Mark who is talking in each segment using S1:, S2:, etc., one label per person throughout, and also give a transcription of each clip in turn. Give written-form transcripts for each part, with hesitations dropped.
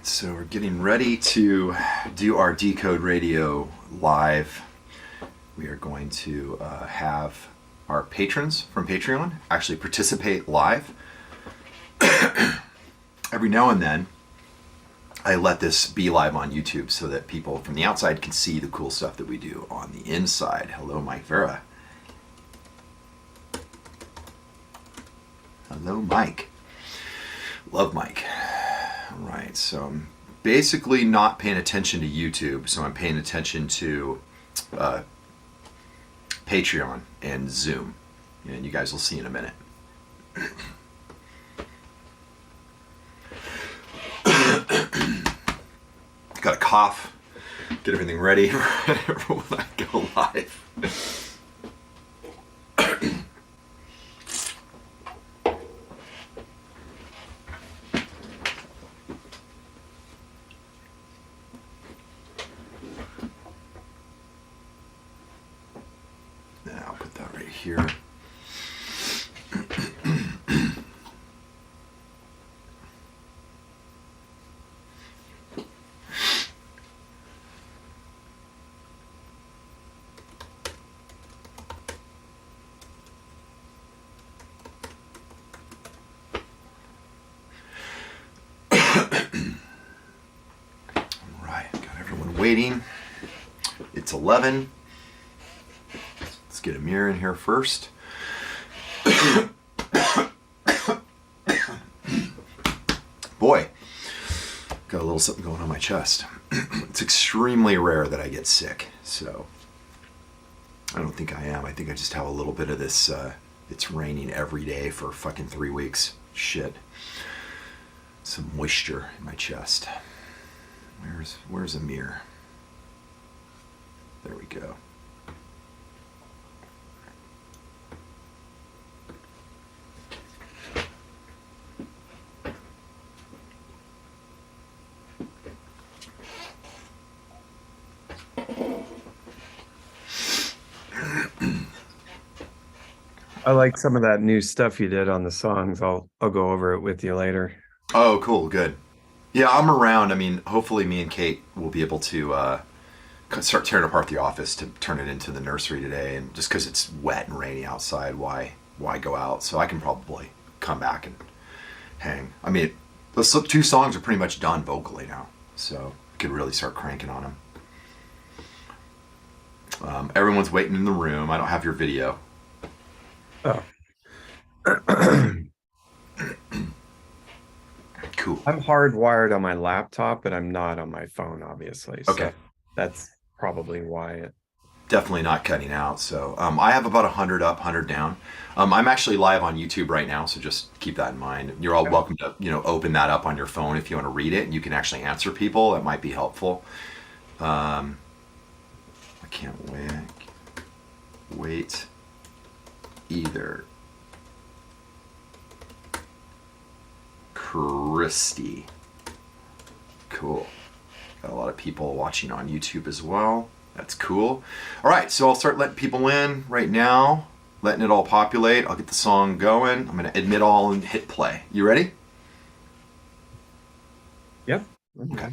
S1: So we're getting ready to do our Decode Radio live. We are going to have our patrons from Patreon actually participate live. Every now and then, I let this be live on YouTube so that people from the outside can see the cool stuff that we do on the inside. Hello, Mike Vera. Hello, Mike. Love Mike. All right, so I'm basically not paying attention to YouTube, so I'm paying attention to Patreon and Zoom, and you guys will see in a minute. Got a cough, get everything ready when I go live. I'll put that right here. Waiting. It's 11. Let's get Amir in here first. Boy, got a little something going on my chest. It's extremely rare that I get sick, so I don't think I am. I think I just have a little bit of this, it's raining every day for fucking 3 weeks. Shit. Some moisture in my chest. Where's Amir? There we go.
S2: I like some of that new stuff you did on the songs. I'll go over it with you later.
S1: Oh, cool, good. Yeah, I'm around. I mean, hopefully me and Kate will be able to start tearing apart the office to turn it into the nursery today. And just because it's wet and rainy outside, why go out? So I can probably come back and hang. I mean, those 2 songs are pretty much done vocally now, so I could really start cranking on them. Everyone's waiting in the room. I don't have your video.
S2: Oh.
S1: Cool.
S2: I'm hardwired on my laptop, but I'm not on my phone, obviously. So
S1: okay.
S2: That's probably why it...
S1: Definitely not cutting out. So I have about 100 up, 100 down. I'm actually live on YouTube right now, so just keep that in mind. You're all welcome to, open that up on your phone if you want to read it, and you can actually answer people. That might be helpful. I can't wait either. Christy. Cool. Got a lot of people watching on YouTube as well. That's cool. All right, so I'll start letting people in right now, letting it all populate. I'll get the song going. I'm going to admit all and hit play. You ready?
S2: Yep.
S1: Okay.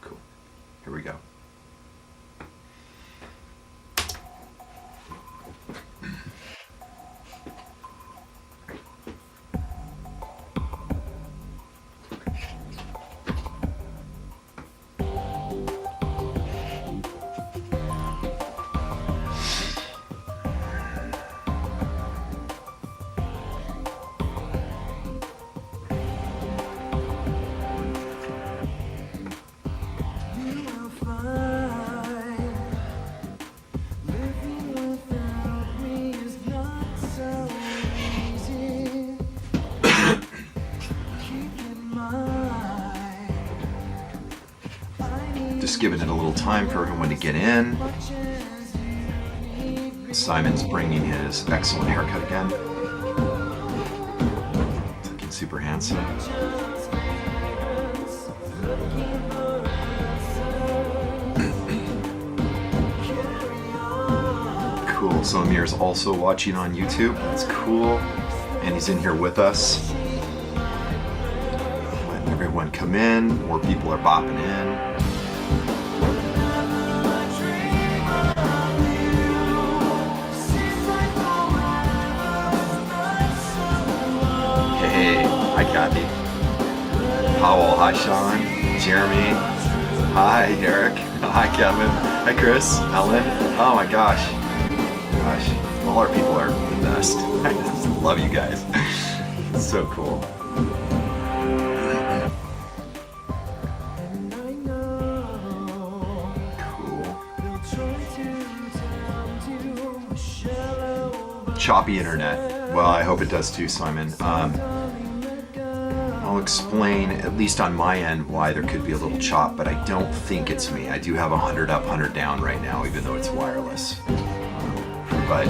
S1: Cool. Here we go. Just giving it a little time for everyone to get in. Simon's bringing his excellent haircut again. Looking super handsome. Cool. So Amir's also watching on YouTube. That's cool. And he's in here with us. Letting Everyone come in, more people are bopping in. Hey, hi Kathy. Powell, hi Sean. Jeremy. Hi Eric. Hi Kevin. Hi Chris. Ellen. Oh my gosh. All our people are the best. I just love you guys. It's so cool. Choppy internet. Well, I hope it does too, Simon. I'll explain, at least on my end, why there could be a little chop, but I don't think it's me. I do have 100 up, 100 down right now, even though it's wireless. But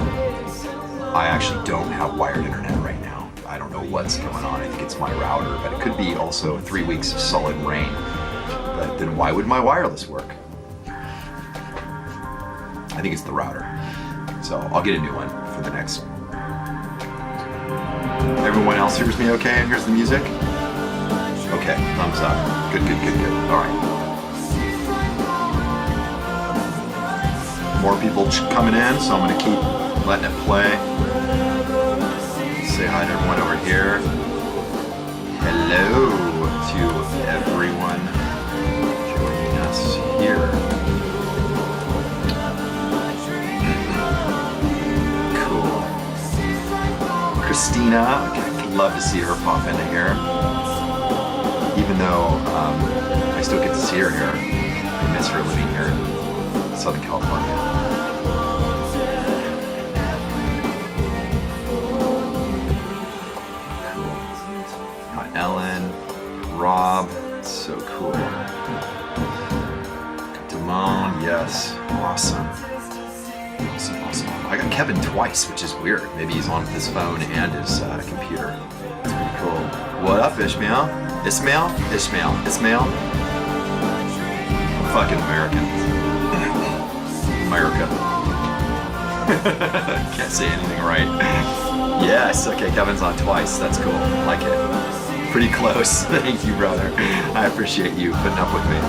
S1: I actually don't have wired internet right now. I don't know what's going on. I think it's my router, but it could be also 3 weeks of solid rain. But then why would my wireless work? I think it's the router. So I'll get a new one for the next. Everyone else hears me okay and hears the music? Okay, thumbs up. Good. All right. More people coming in, so I'm gonna keep letting it play. Say hi to everyone over here. Hello to everyone joining us here. Christina, I'd love to see her pop into here. Even though I still get to see her here. I miss her living here in Southern California. Cool. Got Ellen, Rob, so cool. Damon, yes, awesome. I got Kevin twice, which is weird. Maybe he's on his phone and his computer. That's pretty cool. What up, Ishmael? Ismail? I'm fucking American. America. Can't say anything right. Yes, okay, Kevin's on twice. That's cool. I like it. Pretty close. Thank you, brother. I appreciate you putting up with me.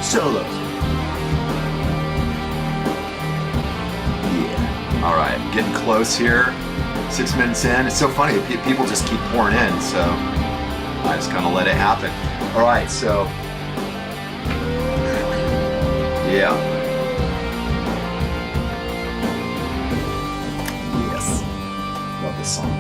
S1: Solos. Yeah. All right, getting close here. 6 minutes in. It's so funny. People just keep pouring in, so I just kind of let it happen. All right, so yeah. Yes. Love this song.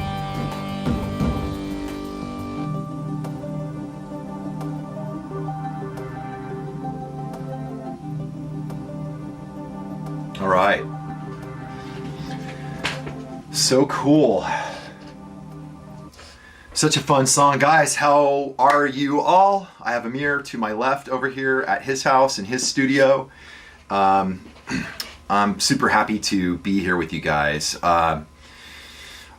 S1: All right. So cool. Such a fun song. Guys, how are you all? I have Amir to my left over here at his house in his studio. I'm super happy to be here with you guys.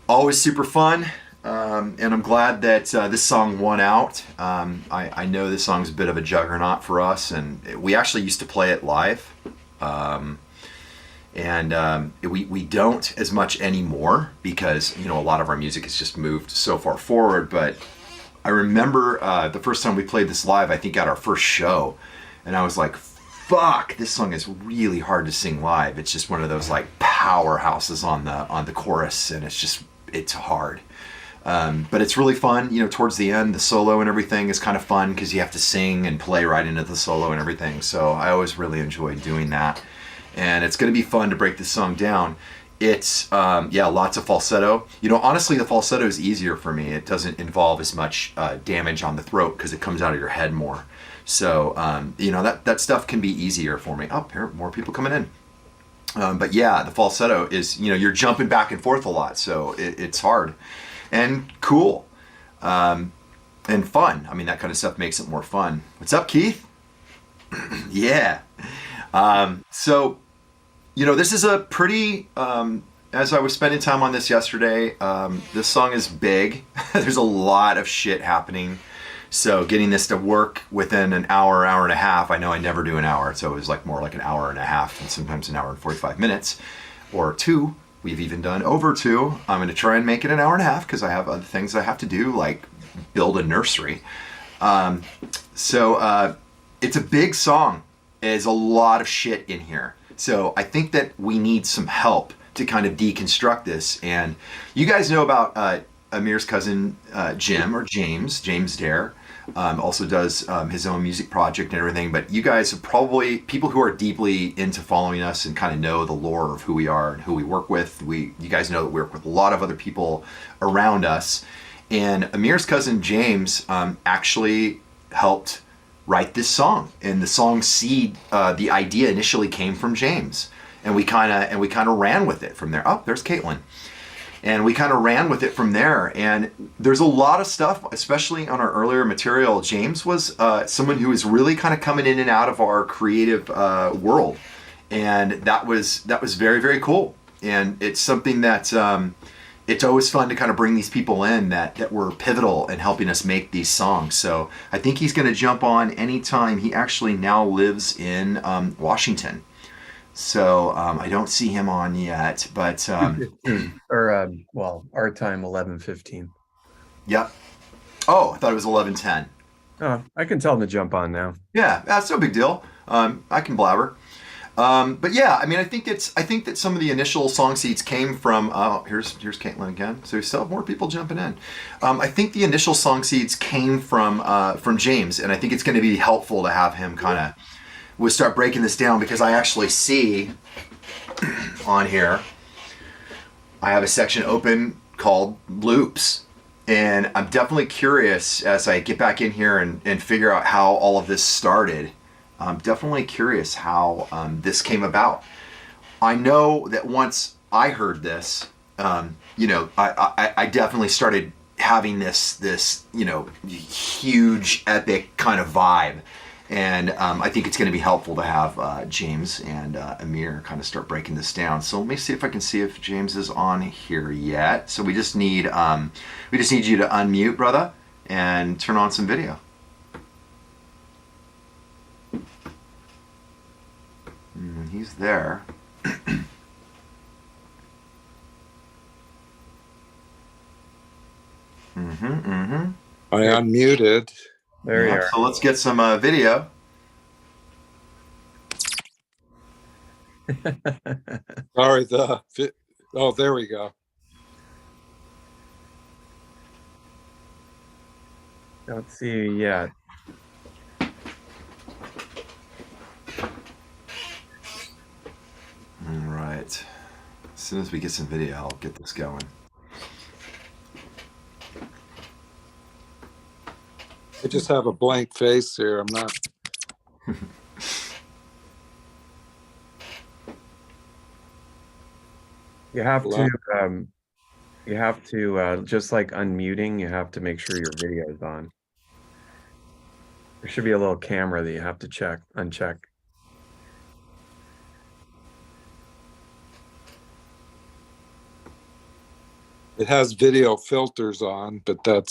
S1: Always super fun. And I'm glad that this song won out. I know this song's a bit of a juggernaut for us, and we actually used to play it live. We don't as much anymore because, you know, a lot of our music has just moved so far forward. But I remember the first time we played this live, I think at our first show, and I was like, fuck, this song is really hard to sing live. It's just one of those like powerhouses on the chorus, and it's hard. But it's really fun, you know, towards the end, the solo and everything is kind of fun because you have to sing and play right into the solo and everything. So I always really enjoyed doing that. And it's going to be fun to break this song down. It's, lots of falsetto. You know, honestly, the falsetto is easier for me. It doesn't involve as much damage on the throat because it comes out of your head more. So, you know, that stuff can be easier for me. Oh, here are more people coming in. But yeah, the falsetto is, you know, you're jumping back and forth a lot. So it's hard and cool and fun. I mean, that kind of stuff makes it more fun. What's up, Keith? Yeah. So, you know, this is a pretty, as I was spending time on this yesterday, this song is big. There's a lot of shit happening. So getting this to work within an hour and a half, I know I never do an hour. So it was like more like an hour and a half and sometimes an hour and 45 minutes or two. We've even done over 2. I'm going to try and make it an hour and a half because I have other things I have to do, like build a nursery. So it's a big song. There's a lot of shit in here. So I think that we need some help to kind of deconstruct this. And you guys know about Amir's cousin Jim, or James Dare. Also does his own music project and everything. But you guys are probably people who are deeply into following us and kind of know the lore of who we are and who we work with. You guys know that we work with a lot of other people around us. And Amir's cousin James actually helped write this song. And the song seed, the idea initially came from James. And we kind of ran with it from there. Oh, there's Caitlin. And we kind of ran with it from there. And there's a lot of stuff, especially on our earlier material. James was someone who was really kind of coming in and out of our creative world. And that was very, very cool. And it's something that it's always fun to kind of bring these people in that were pivotal in helping us make these songs. So I think he's going to jump on anytime. He actually now lives in Washington. So I don't see him on yet, but
S2: or our time 11:15.
S1: Yep. Oh, I thought it was 11:10.
S2: Oh, I can tell him to jump on now.
S1: Yeah, that's no big deal. I can blabber. But yeah, I mean, I think that some of the initial song seeds came from. Here's Caitlin again. So we still have more people jumping in. I think the initial song seeds came from James, and I think it's going to be helpful to have him kind of. We'll start breaking this down because I actually see on here, I have a section open called loops. And I'm definitely curious as I get back in here and figure out how all of this started. I'm definitely curious how this came about. I know that once I heard this, I definitely started having this huge epic kind of vibe. And I think it's going to be helpful to have James and Amir kind of start breaking this down. So let me see if I can see if James is on here yet. So we just need you to unmute, brother, and turn on some video. He's there.
S3: I unmuted.
S2: There you are.
S1: So let's get some video.
S3: Sorry, there we go.
S2: Don't see you yet.
S1: All right. As soon as we get some video, I'll get this going.
S3: I just have a blank face here. I'm not.
S2: You have to just like unmuting, you have to make sure your video is on. There should be a little camera that you have to uncheck.
S3: It has video filters on, but that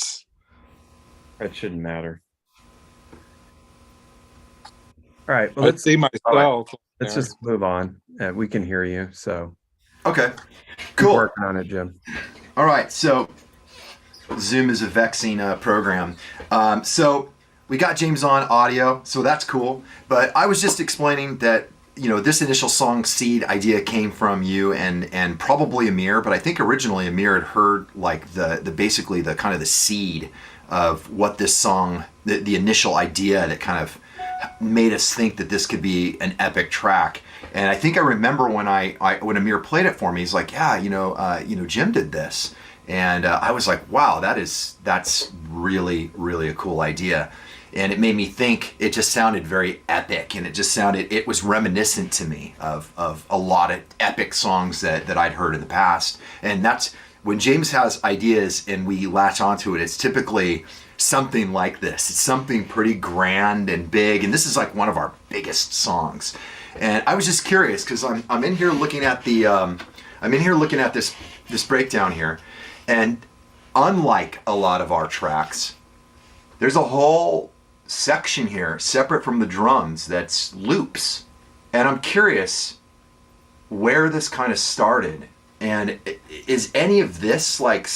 S2: shouldn't matter. All right. Well,
S3: let's see myself.
S2: Let's just move on. We can hear you. So.
S1: Okay. Cool.
S2: Keep working on it, Jim.
S1: All right. So Zoom is a vexing program. So we got James on audio, so that's cool. But I was just explaining that, this initial song seed idea came from you and probably Amir, but I think originally Amir had heard like the basically the kind of the seed of what this song, the initial idea that kind of made us think that this could be an epic track. And I think I remember when when Amir played it for me, he's like, yeah, Jim did this. And I was like, wow, that's really, really a cool idea. And it made me think, it just sounded very epic, and it was reminiscent to me of a lot of epic songs that I'd heard in the past. And that's when James has ideas and we latch onto it, it's typically something like this. It's something pretty grand and big, and this is like one of our biggest songs. And I was just curious because I'm in here looking at this breakdown here, and unlike a lot of our tracks, there's a whole section here separate from the drums that's loops. And I'm curious where this kind of started And is any of this like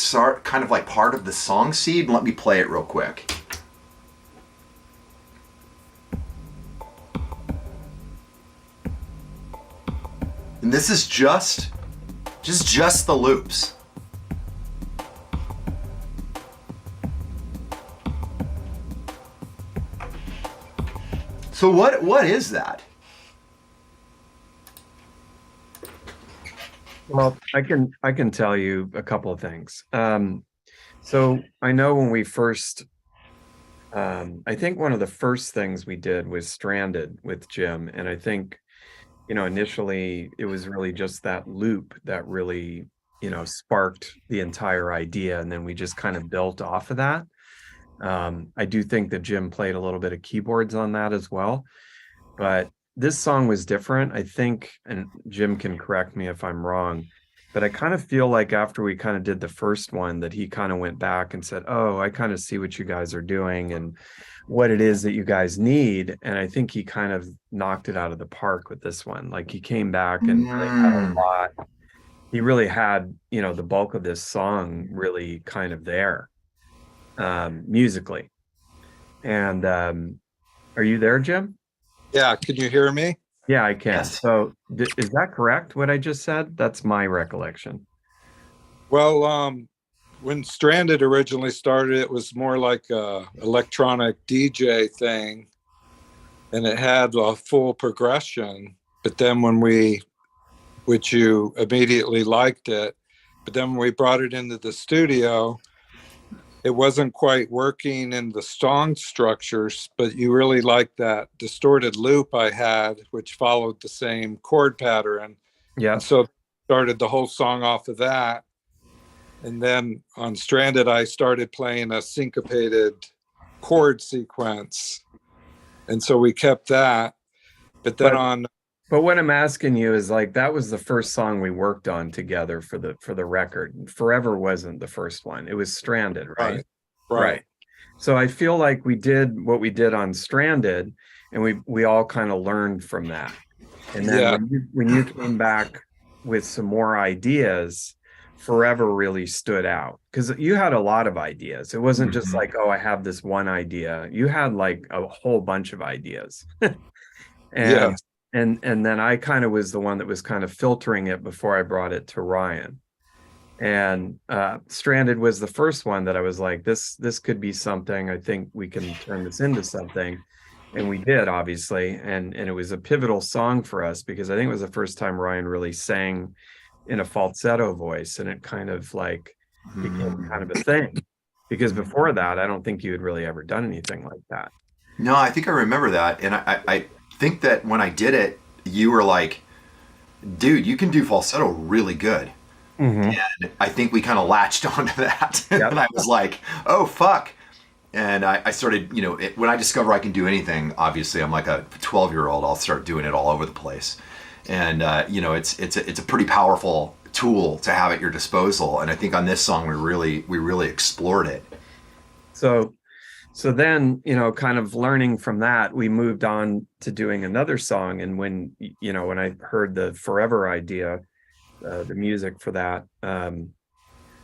S1: kind of like part of the song seed? Let me play it real quick. And this is just the loops. So what is that?
S2: Well, I can tell you a couple of things. So I know when we first, I think one of the first things we did was Stranded with Jim, and I think, initially it was really just that loop that really, sparked the entire idea, and then we just kind of built off of that. I do think that Jim played a little bit of keyboards on that as well, but this song was different, I think, and Jim can correct me if I'm wrong, but I kind of feel like after we kind of did the first one that he kind of went back and said, "Oh, I kind of see what you guys are doing and what it is that you guys need." And I think he kind of knocked it out of the park with this one. Like he came back and really had a lot. He really had, the bulk of this song really kind of there, musically. And are you there, Jim?
S3: Yeah, can you hear me?
S2: Yeah, I can.
S1: Yes.
S2: So is that correct, what I just said? That's my recollection.
S3: Well, when Stranded originally started, it was more like a electronic DJ thing, and it had a full progression. But then which you immediately liked it, but then when we brought it into the studio, it wasn't quite working in the song structures, but you really liked that distorted loop I had, which followed the same chord pattern.
S2: Yeah.
S3: And so started the whole song off of that. And then on Stranded, I started playing a syncopated chord sequence. And so we kept that. But then
S2: But what I'm asking you is like that was the first song we worked on together for the record. Forever wasn't the first one. It was Stranded, right?
S3: Right.
S2: So I feel like we did what we did on Stranded, and we all kind of learned from that. And then when you came back with some more ideas, Forever really stood out because you had a lot of ideas. It wasn't just like, oh, I have this one idea. You had like a whole bunch of ideas. And and then I kind of was the one that was kind of filtering it before I brought it to Ryan. And Stranded was the first one that I was like, this could be something. I think we can turn this into something. And we did, obviously. And it was a pivotal song for us because I think it was the first time Ryan really sang in a falsetto voice, and it kind of like became kind of a thing. Because before that, I don't think you had really ever done anything like that.
S1: No, I think I remember that. And I think that when I did it, you were like, dude, you can do falsetto really good. And I think we kind of latched onto that. And I was like, oh, fuck. And I started, when I discover I can do anything, obviously I'm like a 12-year-old, I'll start doing it all over the place. And, it's a pretty powerful tool to have at your disposal. And I think on this song, we really explored it.
S2: So then, kind of learning from that, we moved on to doing another song. And when I heard the Forever idea, the music for that,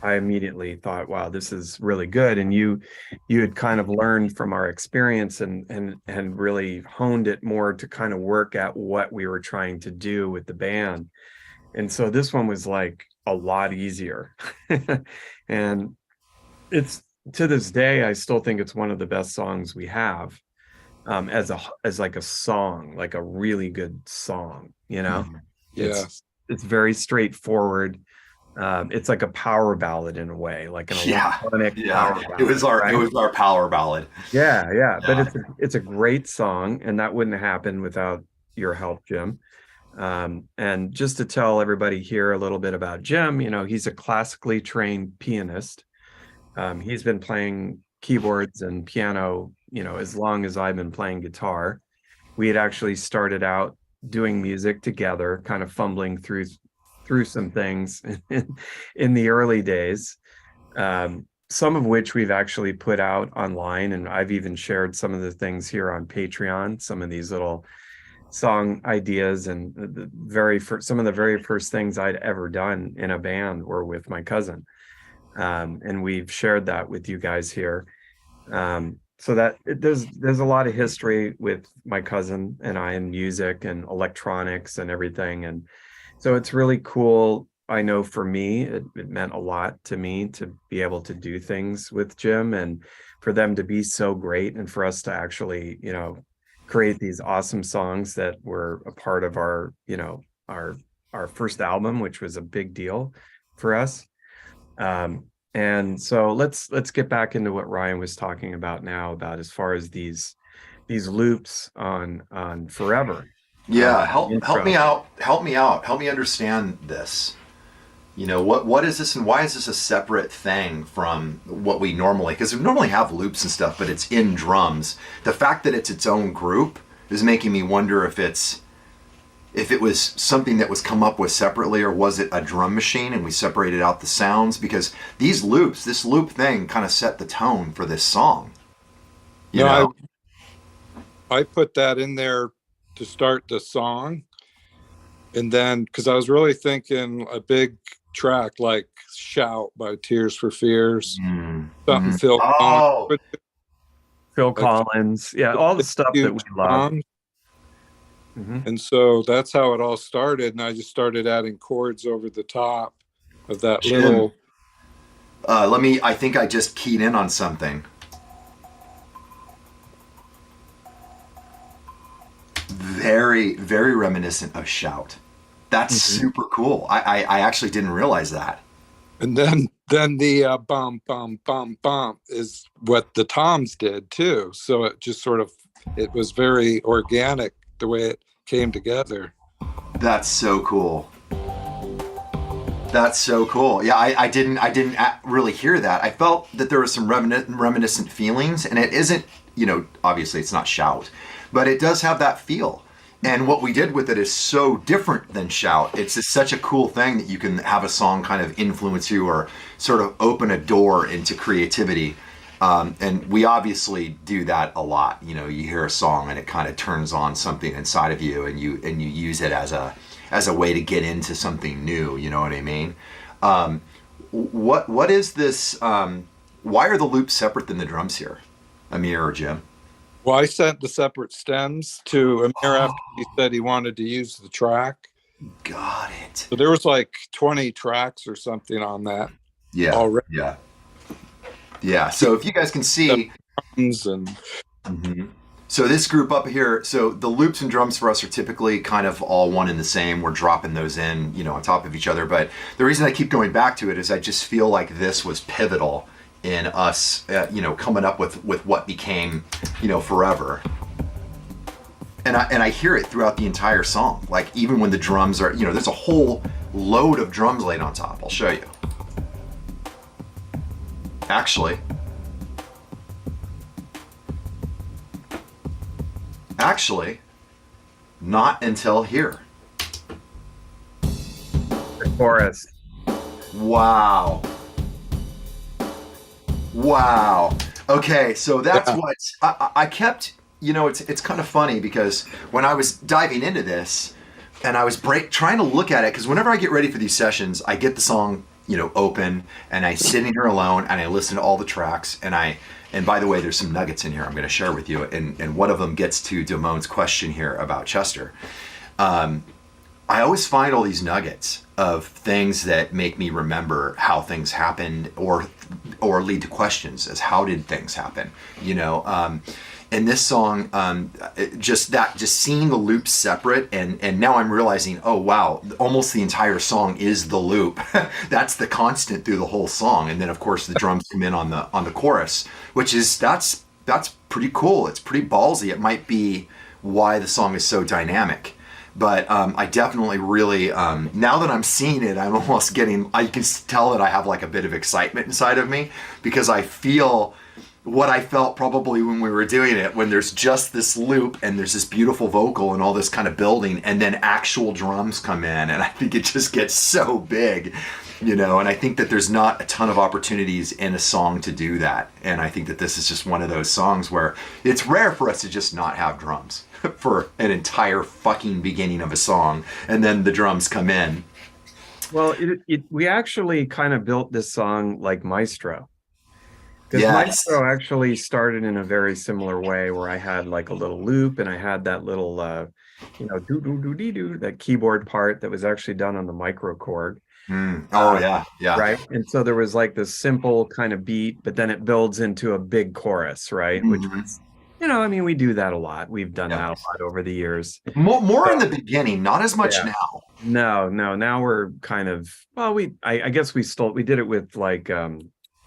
S2: I immediately thought, wow, this is really good. And you had kind of learned from our experience and really honed it more to kind of work at what we were trying to do with the band. And so this one was like a lot easier. And it's, to this day, I still think it's one of the best songs we have, as like a song, like a really good song, It's very straightforward. It's like a power ballad in a way, like an electronic power ballad.
S1: It was our power ballad.
S2: Yeah. But it's a great song, and that wouldn't happen without your help, Jim. And just to tell everybody here a little bit about Jim, he's a classically trained pianist. He's been playing keyboards and piano, as long as I've been playing guitar. We had actually started out doing music together, kind of fumbling through some things in the early days, some of which we've actually put out online, and I've even shared some of the things here on Patreon, some of these little song ideas, and some of the very first things I'd ever done in a band were with my cousin. And we've shared that with you guys here. So there's a lot of history with my cousin and I in music and electronics and everything. And so it's really cool. I know for me, it meant a lot to me to be able to do things with Jim, and for them to be so great, and for us to actually, create these awesome songs that were a part of our first album, which was a big deal for us. And so let's get back into what Ryan was talking about now, about as far as these loops on Forever.
S1: Yeah, help me out. Help me understand this. What is this, and why is this a separate thing from what we normally, because we normally have loops and stuff, but it's in drums. The fact that it's its own group is making me wonder if it was something that was come up with separately, or was it a drum machine and we separated out the sounds? Because this loop thing kind of set the tone for this song.
S3: I put that in there to start the song. And then, because I was really thinking a big track like Shout by Tears for Fears, something Phil Collins.
S2: Phil Collins. Yeah, all the stuff that we love.
S3: And so that's how it all started. And I just started adding chords over the top of that
S1: Jim, I think I just keyed in on something. Very, very reminiscent of Shout. That's super cool. I actually didn't realize that.
S3: And then the bum, bum, bum, bum is what the toms did too. So it just it was very organic the way it came together.
S1: That's so cool. That's so cool. Yeah, I didn't really hear that. I felt that there was some reminiscent feelings, and it isn't, obviously it's not Shout, but it does have that feel. And what we did with it is so different than Shout. It's just such a cool thing that you can have a song kind of influence you, or sort of open a door into creativity. And we obviously do that a lot. You hear a song and it kind of turns on something inside of you, and you use it as a way to get into something new. You know what I mean? What is this? Why are the loops separate than the drums here, Amir or Jim?
S3: Well, I sent the separate stems to Amir after he said he wanted to use the track.
S1: Got it.
S3: So there was like 20 tracks or something on that.
S1: Yeah.
S3: Already.
S1: Yeah. So if you guys can see, so this group up here, so the loops and drums for us are typically kind of all one and the same. We're dropping those in, on top of each other. But the reason I keep going back to it is I just feel like this was pivotal in us, coming up with what became, Forever. And I hear it throughout the entire song. Like even when the drums are, there's a whole load of drums laid on top. I'll show you. Actually, not until here.
S2: The chorus.
S1: Wow. Okay, so that's what I kept, it's kind of funny because when I was diving into this and I was trying to look at it, because whenever I get ready for these sessions, I get the song, open, and I sit in here alone and I listen to all the tracks, and by the way, there's some nuggets in here I'm going to share with you, and one of them gets to Damone's question here about Chester. I always find all these nuggets of things that make me remember how things happened, or lead to questions as how did things happen, in this song, just seeing the loops separate, and now I'm realizing, oh wow, almost the entire song is the loop. That's the constant through the whole song, and then of course the drums come in on the chorus, which is that's pretty cool. It's pretty ballsy. It might be why the song is so dynamic. But I definitely really, now that I'm seeing it, I'm almost I can tell that I have like a bit of excitement inside of me, because I feel what I felt probably when we were doing it, when there's just this loop and there's this beautiful vocal and all this kind of building, and then actual drums come in, and I think it just gets so big, and I think that there's not a ton of opportunities in a song to do that. And I think that this is just one of those songs where it's rare for us to just not have drums. for an entire fucking beginning of a song, and then the drums come in.
S2: Well, we actually kind of built this song like Maestro. Because
S1: Yes.
S2: Maestro actually started in a very similar way, where I had like a little loop and I had that little, do do do dee do, that keyboard part that was actually done on the microchord.
S1: Oh yeah, yeah.
S2: Right. And so there was like this simple kind of beat, but then it builds into a big chorus, right? Which was, I mean, we do that a lot. We've done that a lot over the years.
S1: More in the beginning, not as much now.
S2: No. Now we're kind of, well, I guess we did it with like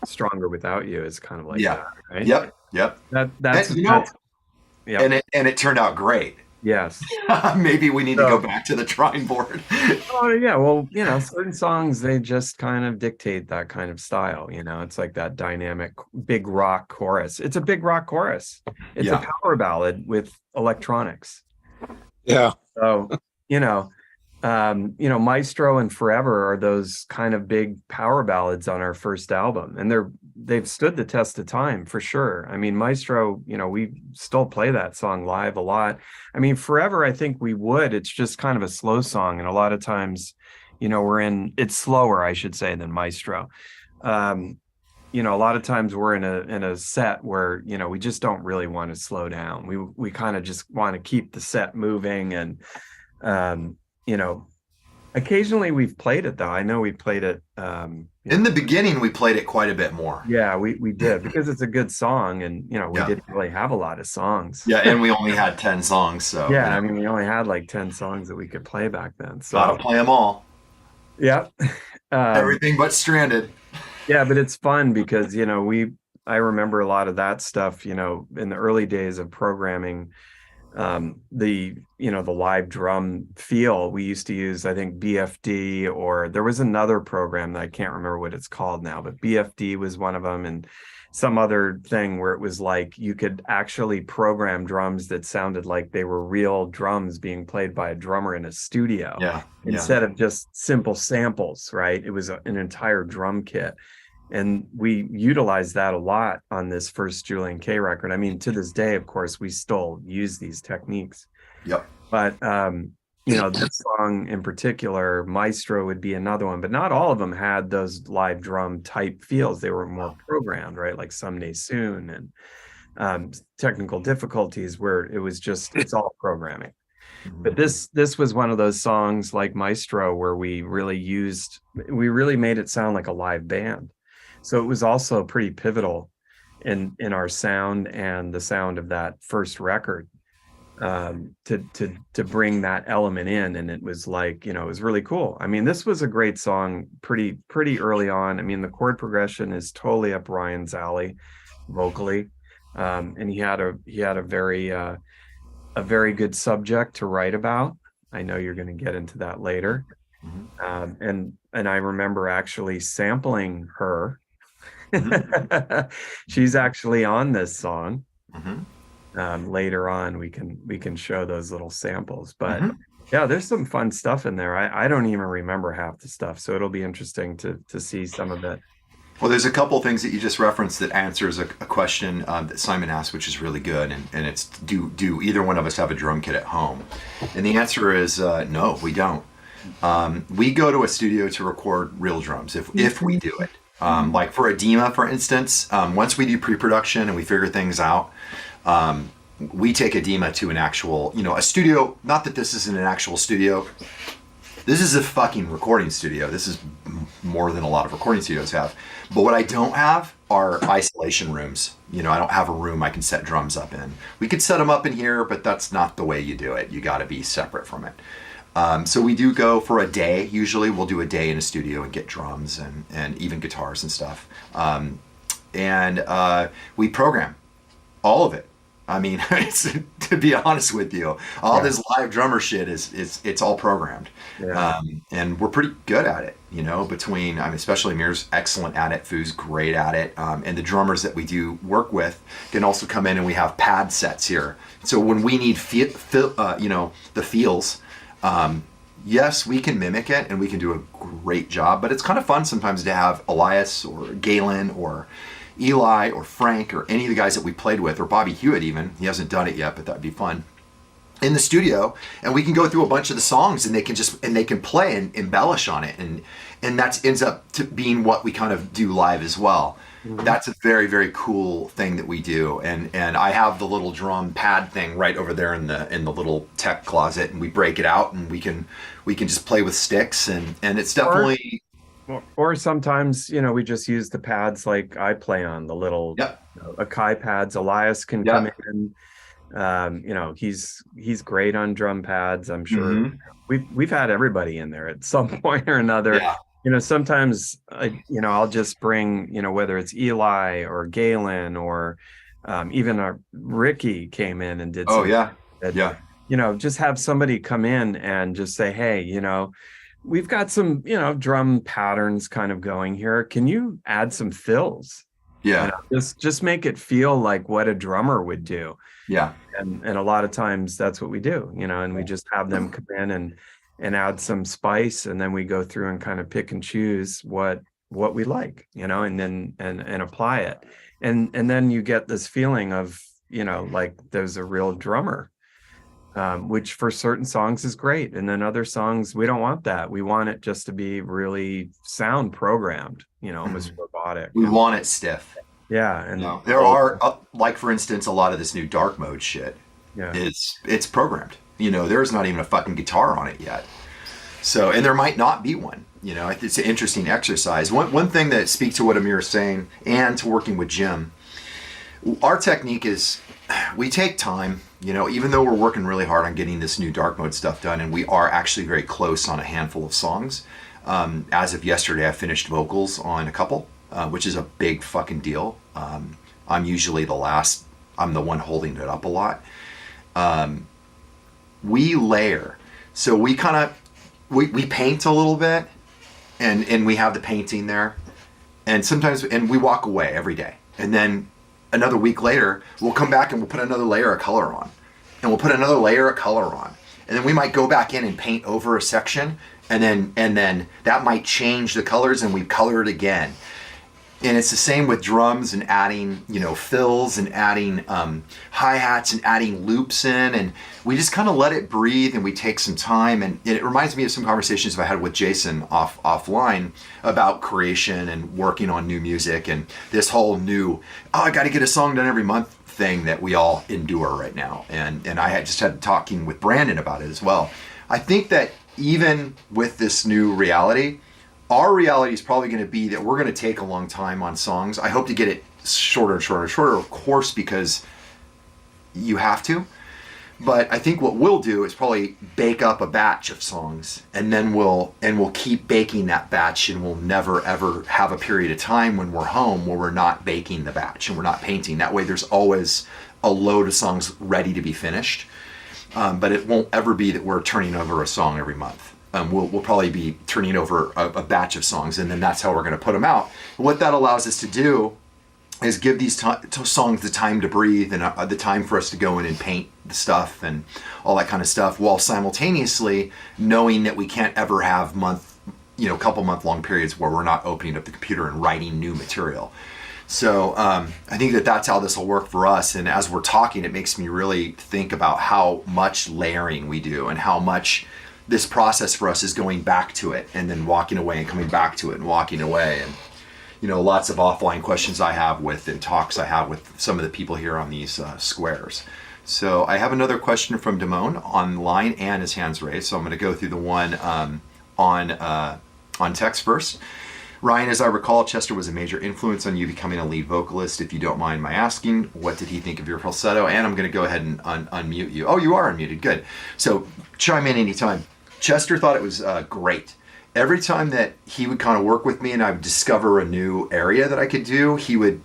S2: Stronger Without You is kind of like that, right?
S1: Yep.
S2: That's
S1: and it turned out great.
S2: Yes.
S1: Maybe we need to go back to the drawing board.
S2: Oh yeah, well, certain songs, they just kind of dictate that kind of style. It's like that dynamic big rock chorus. It's a big rock chorus. It's a power ballad with electronics.
S3: Yeah.
S2: So, Maestro and Forever are those kind of big power ballads on our first album, and they've stood the test of time for sure. I mean, Maestro, we still play that song live a lot. I mean, Forever, I think we would. It's just kind of a slow song, and a lot of times, it's slower, I should say, than Maestro. A lot of times we're in a set where we just don't really want to slow down. We kind of just want to keep the set moving, and occasionally we've played it though. I know we played it
S1: in the beginning. We played it quite a bit more.
S2: Yeah, we did, because it's a good song, and we didn't really have a lot of songs.
S1: Yeah, and we only had 10 songs, so
S2: yeah, I mean, we only had like 10 songs that we could play back then. So
S1: gotta play them all.
S2: Yeah.
S1: Everything but Stranded.
S2: Yeah, but it's fun because I remember a lot of that stuff. In the early days of programming, the live drum feel, we used to use, I think, BFD, or there was another program that I can't remember what it's called now, but BFD was one of them, and some other thing where it was like you could actually program drums that sounded like they were real drums being played by a drummer in a studio, instead of just simple samples, right? It was an entire drum kit. And we utilized that a lot on this first Julien-K record. I mean, to this day, of course, we still use these techniques.
S1: Yep.
S2: But, this song in particular, Maestro would be another one, but not all of them had those live drum type feels. They were more programmed, right? Like Someday Soon and Technical Difficulties, where it was just, it's all programming. But this was one of those songs like Maestro where we really made it sound like a live band. So it was also pretty pivotal in our sound and the sound of that first record, to bring that element in. And it was like, it was really cool. I mean, this was a great song pretty early on. I mean, the chord progression is totally up Ryan's alley vocally. And he had a very good subject to write about. I know you're going to get into that later. And I remember actually sampling her. She's actually on this song. Later on we can show those little samples, but yeah, there's some fun stuff in there. I don't even remember half the stuff, so it'll be interesting to see some of it.
S1: Well, there's a couple things that you just referenced that answers a question that Simon asked, which is really good, and it's do either one of us have a drum kit at home? And the answer is no, we don't. We go to a studio to record real drums if we do it. Like for Edema, for instance, once we do pre-production and we figure things out, we take Edema to an actual, a studio. Not that this isn't an actual studio. This is a fucking recording studio. This is more than a lot of recording studios have. But what I don't have are isolation rooms. I don't have a room I can set drums up in. We could set them up in here, but that's not the way you do it. You got to be separate from it. So we do go for a day. Usually we'll do a day in a studio and get drums and even guitars and stuff. And we program all of it. I mean, to be honest with you, all this live drummer shit it's all programmed. And we're pretty good at it, between, especially Amir's excellent at it, Fu's great at it. And the drummers that we do work with can also come in, and we have pad sets here. So when we need the feels, yes, we can mimic it and we can do a great job, but it's kind of fun sometimes to have Elias or Galen or Eli or Frank or any of the guys that we played with, or Bobby Hewitt even. He hasn't done it yet, but that'd be fun. in the studio, and we can go through a bunch of the songs, and they can play and embellish on it, and that ends up to being what we kind of do live as well.
S2: Mhm.
S1: That's a very, very cool thing that we do, and I have the little drum pad thing right over there in the little tech closet, and we break it out, and we can just play with sticks, and it's definitely.
S2: Or sometimes, we just use the pads like I play on, the little
S1: Yep.
S2: Akai pads. Elias can
S1: Yep.
S2: come in. He's great on drum pads. I'm sure
S1: Mhm.
S2: we've had everybody in there at some point or another.
S1: Yeah.
S2: Sometimes I'll just bring, whether it's Eli or Galen or even our Ricky came in and did
S1: Oh
S2: some
S1: yeah.
S2: that,
S1: Yeah.
S2: just have somebody come in and just say, hey, we've got some, drum patterns kind of going here. Can you add some fills?
S1: Yeah.
S2: Just make it feel like what a drummer would do.
S1: Yeah.
S2: And a lot of times that's what we do, and we just have them come in and add some spice, and then we go through and kind of pick and choose what we like, and then and apply it. And then you get this feeling of, like there's a real drummer, which for certain songs is great. And then other songs, we don't want that. We want it just to be really sound programmed, almost robotic.
S1: We want it stiff.
S2: Yeah. And
S1: there are, like for instance, a lot of this new dark mode shit.
S2: Yeah.
S1: It's programmed. There's not even a fucking guitar on it yet. So, and there might not be one. It's an interesting exercise. One thing that speaks to what Amir is saying and to working with Jim, our technique is we take time. Even though we're working really hard on getting this new dark mode stuff done, and we are actually very close on a handful of songs. As of yesterday, I finished vocals on a couple, which is a big fucking deal. I'm usually the last. I'm the one holding it up a lot. We layer, so we kind of we paint a little bit, and we have the painting there, and sometimes we walk away every day, and then another week later we'll come back and we'll put another layer of color on, and we'll put another layer of color on, and then we might go back in and paint over a section, and then that might change the colors, and we color it again. And it's the same with drums and adding, fills and adding hi-hats and adding loops in, and we just kind of let it breathe, and we take some time. And it reminds me of some conversations I had with Jason offline about creation and working on new music, and this whole new, I got to get a song done every month thing that we all endure right now. And I had just had talking with Brandon about it as well. I think that even with this new reality, our reality is probably going to be that we're going to take a long time on songs. I hope to get it shorter and shorter and shorter, of course, because you have to. But I think what we'll do is probably bake up a batch of songs, and then we'll keep baking that batch, and we'll never ever have a period of time when we're home where we're not baking the batch and we're not painting. That way there's always a load of songs ready to be finished. But it won't ever be that we're turning over a song every month. We'll probably be turning over a batch of songs, and then that's how we're going to put them out. What that allows us to do is give these songs the time to breathe, and the time for us to go in and paint the stuff and all that kind of stuff, while simultaneously knowing that we can't ever have couple month long periods where we're not opening up the computer and writing new material. So I think that's how this will work for us. And as we're talking, it makes me really think about how much layering we do, and how much this process for us is going back to it and then walking away and coming back to it and walking away. And lots of offline questions I have with, and talks I have with some of the people here on these squares. So I have another question from Damone online, and his hand's raised. So I'm going to go through the one on text first. Ryan, as I recall, Chester was a major influence on you becoming a lead vocalist. If you don't mind my asking, what did he think of your falsetto? And I'm going to go ahead and unmute you. Oh, you are unmuted. Good. So chime in anytime. Chester thought it was great. Every time that he would kind of work with me and I would discover a new area that I could do, he would,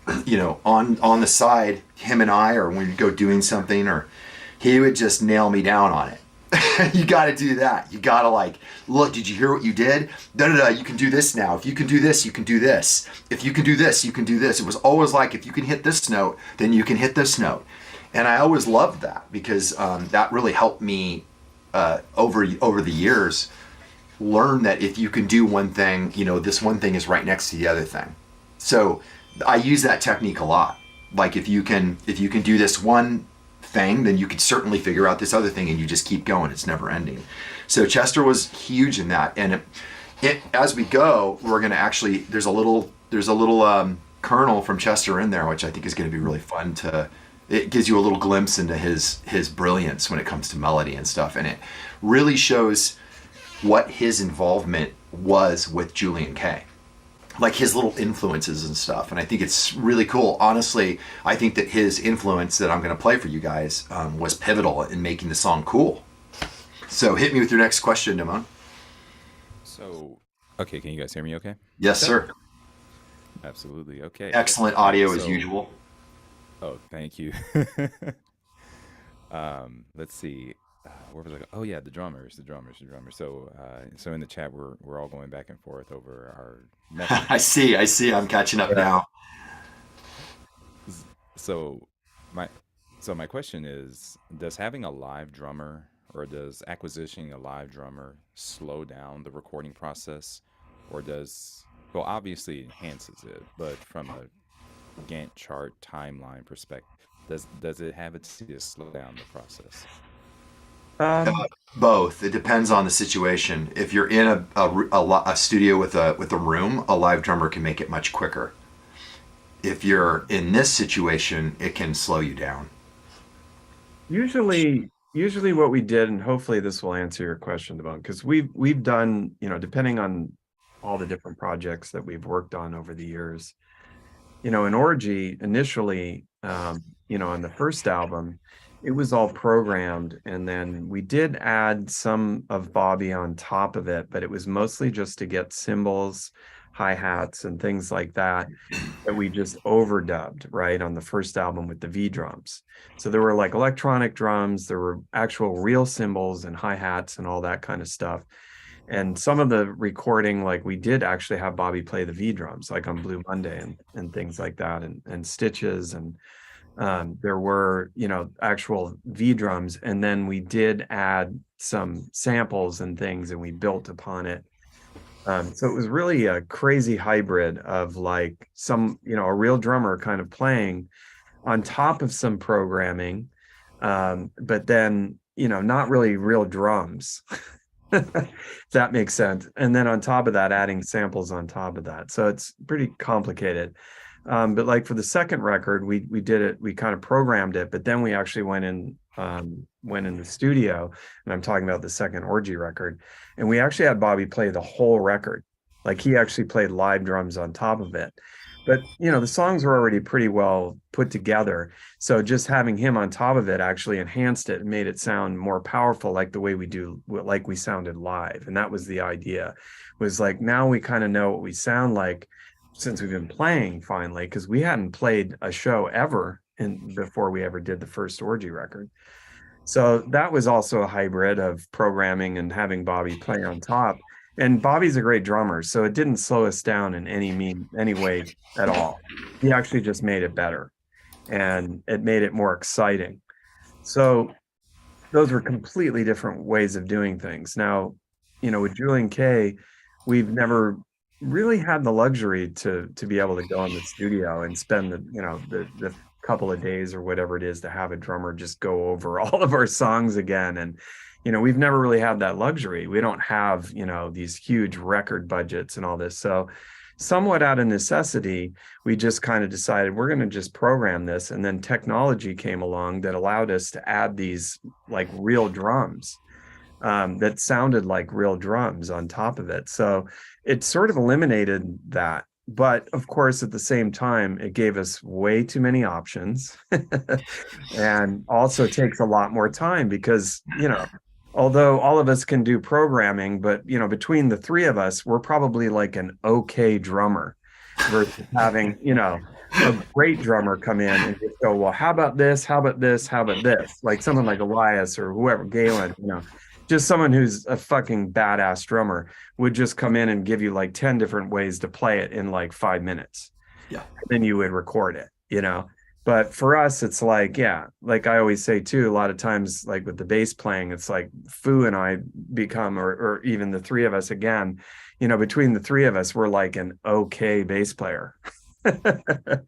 S1: on the side, him and I, or when we'd go doing something, or he would just nail me down on it. You got to do that. You got to look, did you hear what you did? You can do this now. If you can do this, you can do this. If you can do this, you can do this. It was always like, if you can hit this note, then you can hit this note. And I always loved that, because that really helped me over the years learn that if you can do one thing, this one thing is right next to the other thing. So I use that technique a lot. Like if you can do this one thing, then you could certainly figure out this other thing, and you just keep going. It's never ending. So Chester was huge in that. And as we go, we're going to actually, there's a little kernel from Chester in there, which I think is going to be really fun it gives you a little glimpse into his brilliance when it comes to melody and stuff. And it really shows what his involvement was with Julien-K, like his little influences and stuff. And I think it's really cool. Honestly, I think that his influence that I'm going to play for you guys was pivotal in making the song cool. So hit me with your next question, Damon.
S4: So, okay, can you guys hear me okay?
S1: Yes, sir.
S4: Absolutely. Okay.
S1: Excellent audio as usual.
S4: Oh, thank you. Let's see. Where was I? Oh yeah, the drummers. So, so in the chat, we're all going back and forth over our method.
S1: I see. I'm catching up now.
S4: So my question is, does having a live drummer, or does acquisitioning a live drummer slow down the recording process, or well, obviously it enhances it, but from a Gantt chart timeline perspective, does it have it to slow down the process?
S1: Both. It depends on the situation. If you're in a studio with a room, a live drummer can make it much quicker. If you're in this situation, it can slow you down.
S2: Usually what we did, and hopefully this will answer your question, Devon, because we've done, depending on all the different projects that we've worked on over the years, in Orgy initially, on the first album, it was all programmed, and then we did add some of Bobby on top of it, but it was mostly just to get cymbals, hi-hats, and things like that we just overdubbed, right, on the first album with the V drums. So there were like electronic drums, there were actual real cymbals and hi-hats and all that kind of stuff. And some of the recording, like we did actually have Bobby play the V drums, like on Blue Monday and things like that, and Stitches, and there were, actual V drums. And then we did add some samples and things, and we built upon it. So it was really a crazy hybrid of like some, a real drummer kind of playing on top of some programming, but then, not really real drums. If that makes sense. And then on top of that, adding samples on top of that. So it's pretty complicated. But like for the second record, we did it, we kind of programmed it, but then we actually went in the studio, and I'm talking about the second Orgy record, and we actually had Bobby play the whole record. Like he actually played live drums on top of it. But, the songs were already pretty well put together. So just having him on top of it actually enhanced it and made it sound more powerful, like the way like we sounded live. And that was the idea, was like, now we kind of know what we sound like since we've been playing finally, because we hadn't played a show ever before we ever did the first Orgy record. So that was also a hybrid of programming and having Bobby play on top. And Bobby's a great drummer, so it didn't slow us down in any way at all. He actually just made it better, and it made it more exciting. So those were completely different ways of doing things. Now, with Julien-K, we've never really had the luxury to be able to go in the studio and spend the couple of days or whatever it is to have a drummer just go over all of our songs again. And we've never really had that luxury. We don't have, these huge record budgets and all this. So somewhat out of necessity, we just kind of decided we're going to just program this. And then technology came along that allowed us to add these like real drums that sounded like real drums on top of it. So it sort of eliminated that. But of course, at the same time, it gave us way too many options and also takes a lot more time because, although all of us can do programming, but, between the three of us, we're probably like an okay drummer versus having, a great drummer come in and just go, well, how about this? How about this? How about this? Like someone like Elias or whoever, Galen, just someone who's a fucking badass drummer would just come in and give you like 10 different ways to play it in like 5 minutes.
S1: Yeah.
S2: And then you would record it, But for us, it's like, yeah, like I always say too, a lot of times, like with the bass playing, it's like Fu and I become, or even the three of us again, between the three of us, we're like an okay bass player. Yeah.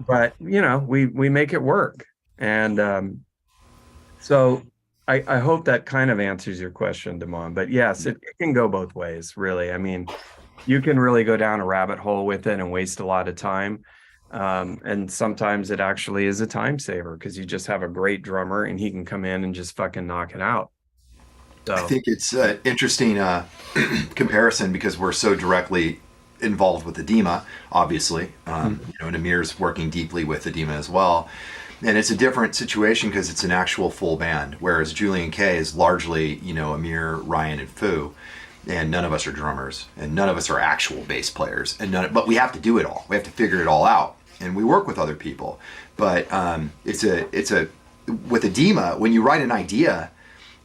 S2: But, we make it work. And So I hope that kind of answers your question, Damon. But yes, it can go both ways, really. I mean, you can really go down a rabbit hole with it and waste a lot of time. And sometimes it actually is a time saver because you just have a great drummer and he can come in and just fucking knock it out.
S1: I
S2: So
S1: think it's an interesting comparison because we're so directly involved with Edema, obviously. And Amir's working deeply with Edema as well. And it's a different situation because it's an actual full band, whereas Julien-K is largely, Amir, Ryan, and Fu. And none of us are drummers, and none of us are actual bass players, but we have to do it all. We have to figure it all out, and we work with other people. But it's a with Edema, when you write an idea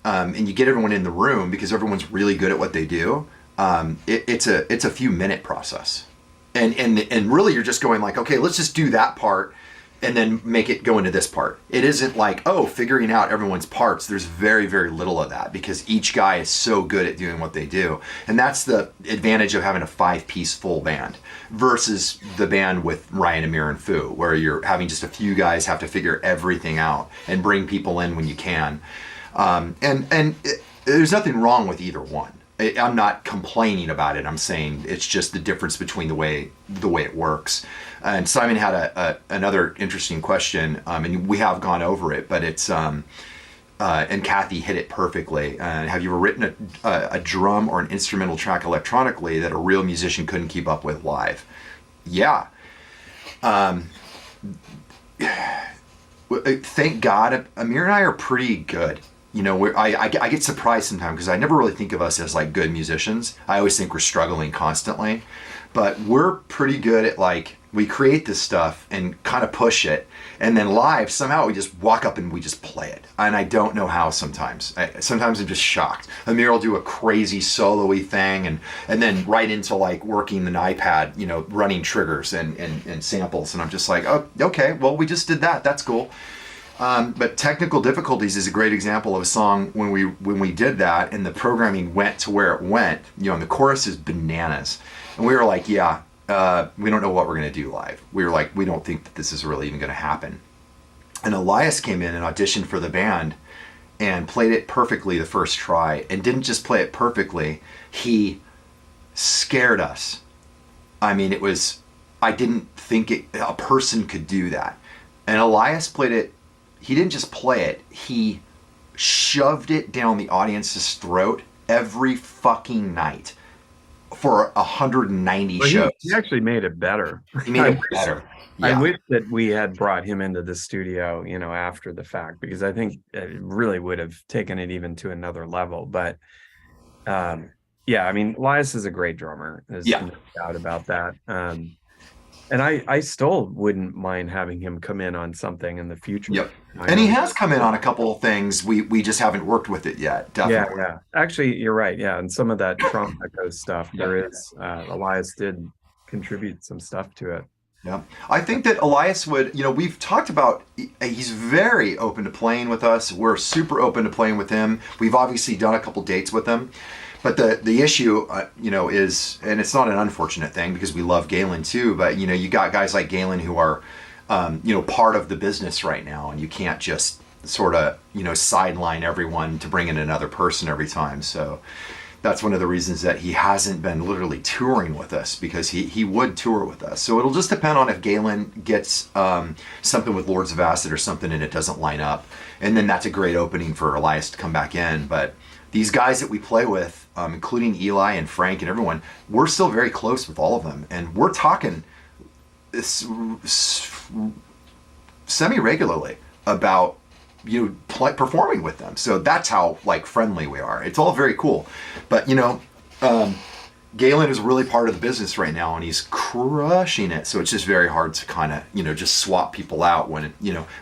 S1: and you get everyone in the room because everyone's really good at what they do, it's a few minute process, and really you're just going like, okay, let's just do that part and then make it go into this part. It isn't like, figuring out everyone's parts. There's very, very little of that because each guy is so good at doing what they do. And that's the advantage of having a 5-piece full band versus the band with Ryan, Amir, and Fu, where you're having just a few guys have to figure everything out and bring people in when you can. There's nothing wrong with either one. I'm not complaining about it. I'm saying it's just the difference between the way it works. And Simon had another interesting question, and we have gone over it, but it's and Kathy hit it perfectly. Have you ever written a drum or an instrumental track electronically that a real musician couldn't keep up with live? Yeah. Thank God, Amir and I are pretty good. I get surprised sometimes because I never really think of us as like good musicians. I always think we're struggling constantly, but we're pretty good at like, we create this stuff and kind of push it, and then live somehow we just walk up and we just play it. And I don't know how sometimes. Sometimes I'm just shocked. Amir will do a crazy solo-y thing and then right into like working an iPad, running triggers and samples, and I'm just like, oh, okay, well we just did that. That's cool. But Technical Difficulties is a great example of a song when we did that and the programming went to where it went, and the chorus is bananas. And we were like, we don't know what we're going to do live. We were like, we don't think that this is really even going to happen. And Elias came in and auditioned for the band and played it perfectly the first try, and didn't just play it perfectly, he scared us. I mean, I didn't think a person could do that. And Elias played it. He didn't just play it, he shoved it down the audience's throat every fucking night for 190 shows.
S2: He actually made it better.
S1: He made it better. Yeah.
S2: I wish that we had brought him into the studio, after the fact, because I think it really would have taken it even to another level. But Elias is a great drummer. There's no doubt about that. And I still wouldn't mind having him come in on something in the future.
S1: Yep. And he has come in on a couple of things. We just haven't worked with it yet. Definitely.
S2: Yeah. Actually, you're right. Yeah. And some of that Trump Echo stuff, there is, Elias did contribute some stuff to it.
S1: Yeah. I think that Elias would, we've talked about, he's very open to playing with us. We're super open to playing with him. We've obviously done a couple dates with him. But the issue, is, and it's not an unfortunate thing because we love Galen too, but, you got guys like Galen who are, part of the business right now, and you can't just sort of, sideline everyone to bring in another person every time. So that's one of the reasons that he hasn't been literally touring with us, because he would tour with us. So it'll just depend on if Galen gets something with Lords of Acid or something and it doesn't line up. And then that's a great opening for Elias to come back in. But these guys that we play with, including Eli and Frank and everyone, we're still very close with all of them. And we're talking semi-regularly about performing with them. So that's how friendly we are. It's all very cool. But Galen is really part of the business right now, and he's crushing it. So it's just very hard to kind of just swap people out when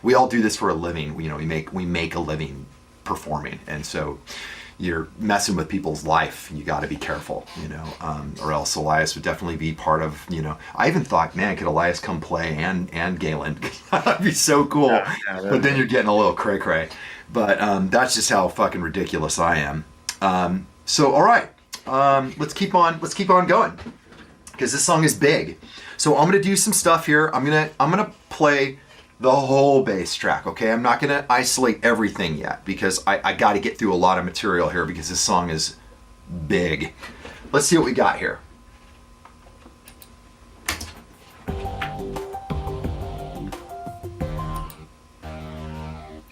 S1: we all do this for a living. We make a living performing, and so you're messing with people's life. You got to be careful, or else Elias would definitely be part of, I even thought, man, could Elias come play and Galen? That'd be so cool. Yeah, but then you're getting a little cray cray. But that's just how fucking ridiculous I am. So all right, let's keep on going, because this song is big. So I'm gonna do some stuff here. I'm gonna play The whole bass track, okay? I'm not gonna isolate everything yet because I gotta get through a lot of material here because this song is big. Let's see what we got here.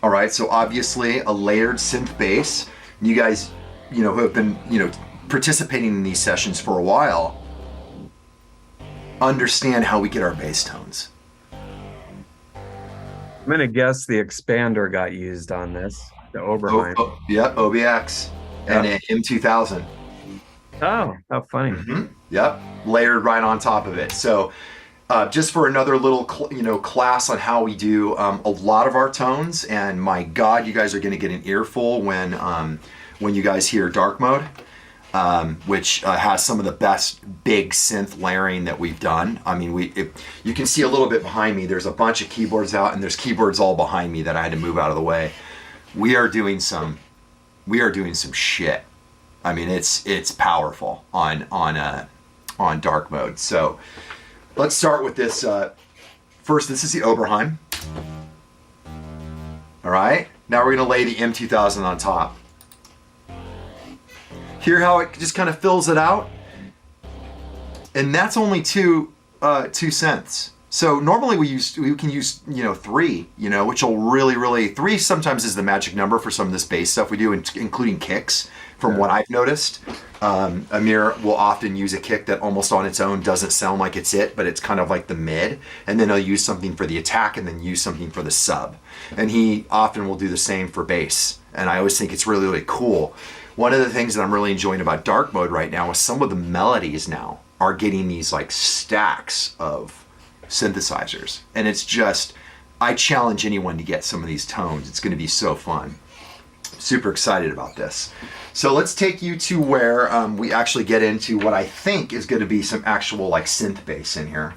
S1: All right, so obviously a layered synth bass. You guys, who have been, participating in these sessions for a while, understand how we get our bass tones.
S2: I'm gonna guess the expander got used on this, the Oberheim.
S1: Yep, OBX and an M2000.
S2: Oh, how funny.
S1: Yep, layered right on top of it. So just for another little class on how we do a lot of our tones, and my God, you guys are going to get an earful when you guys hear Dark Mode, which has some of the best big synth layering that we've done. I mean, you can see a little bit behind me. There's a bunch of keyboards out, and there's keyboards all behind me that I had to move out of the way. We are doing some shit. I mean, it's powerful on Dark Mode. So let's start with this. First, this is the Oberheim. All right. Now we're gonna lay the M2000 on top. Hear how it just kind of fills it out? And that's only two cents. So normally we can use 3, which will really 3 sometimes is the magic number for some of this bass stuff we do, including kicks. From what I've noticed, Amir will often use a kick that almost on its own doesn't sound like it's it, but it's kind of like the mid, and then he'll use something for the attack and then use something for the sub. And he often will do the same for bass. And I always think it's really cool. One of the things that I'm really enjoying about Dark Mode right now is some of the melodies now are getting these like stacks of synthesizers. And it's just, I challenge anyone to get some of these tones. It's going to be so fun. Super excited about this. So let's take you to where we actually get into what I think is going to be some actual like synth bass in here.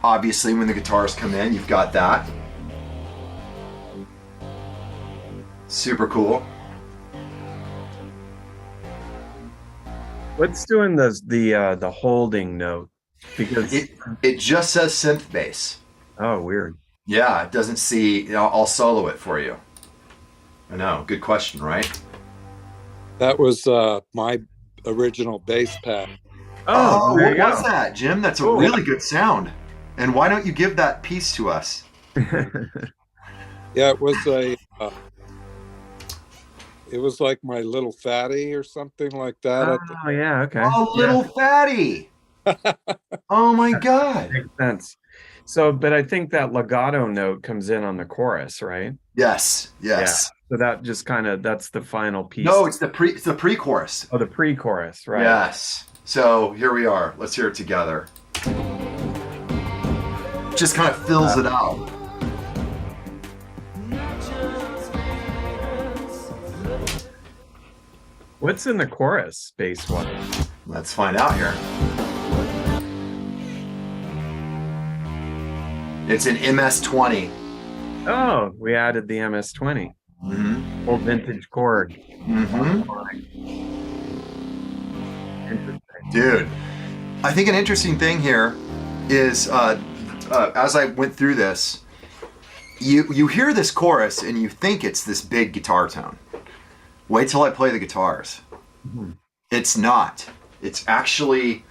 S1: Obviously, when the guitars come in, you've got that. Super cool.
S2: What's doing the holding note? Because
S1: it just says synth bass.
S2: Oh, weird.
S1: Yeah, it doesn't see. I'll solo it for you. I know. Good question, right?
S3: That was my original bass pad.
S2: Oh,
S1: what was that, Jim? That's a really good sound. And why don't you give that piece to us?
S3: Yeah, it was it was like my little fatty or something like that.
S2: Oh, yeah, okay.
S1: Oh, little fatty. Oh my God.
S2: Makes sense. So, but I think that legato note comes in on the chorus, right?
S1: Yes.
S2: Yeah. So that just that's the final piece.
S1: No, it's the pre-chorus.
S2: Oh, the pre-chorus, right?
S1: Yes. So here we are. Let's hear it together. Just kind of fills it out.
S2: What's in the chorus, bass-wise?
S1: Let's find out here. It's an MS-20.
S2: Oh, we added the MS-20.
S1: Mm-hmm.
S2: Old vintage chord.
S1: Mm-hmm.
S2: Interesting.
S1: Dude, I think an interesting thing here is as I went through this, you hear this chorus and you think it's this big guitar tone. Wait till I play the guitars.
S2: Mm-hmm.
S1: It's not. It's actually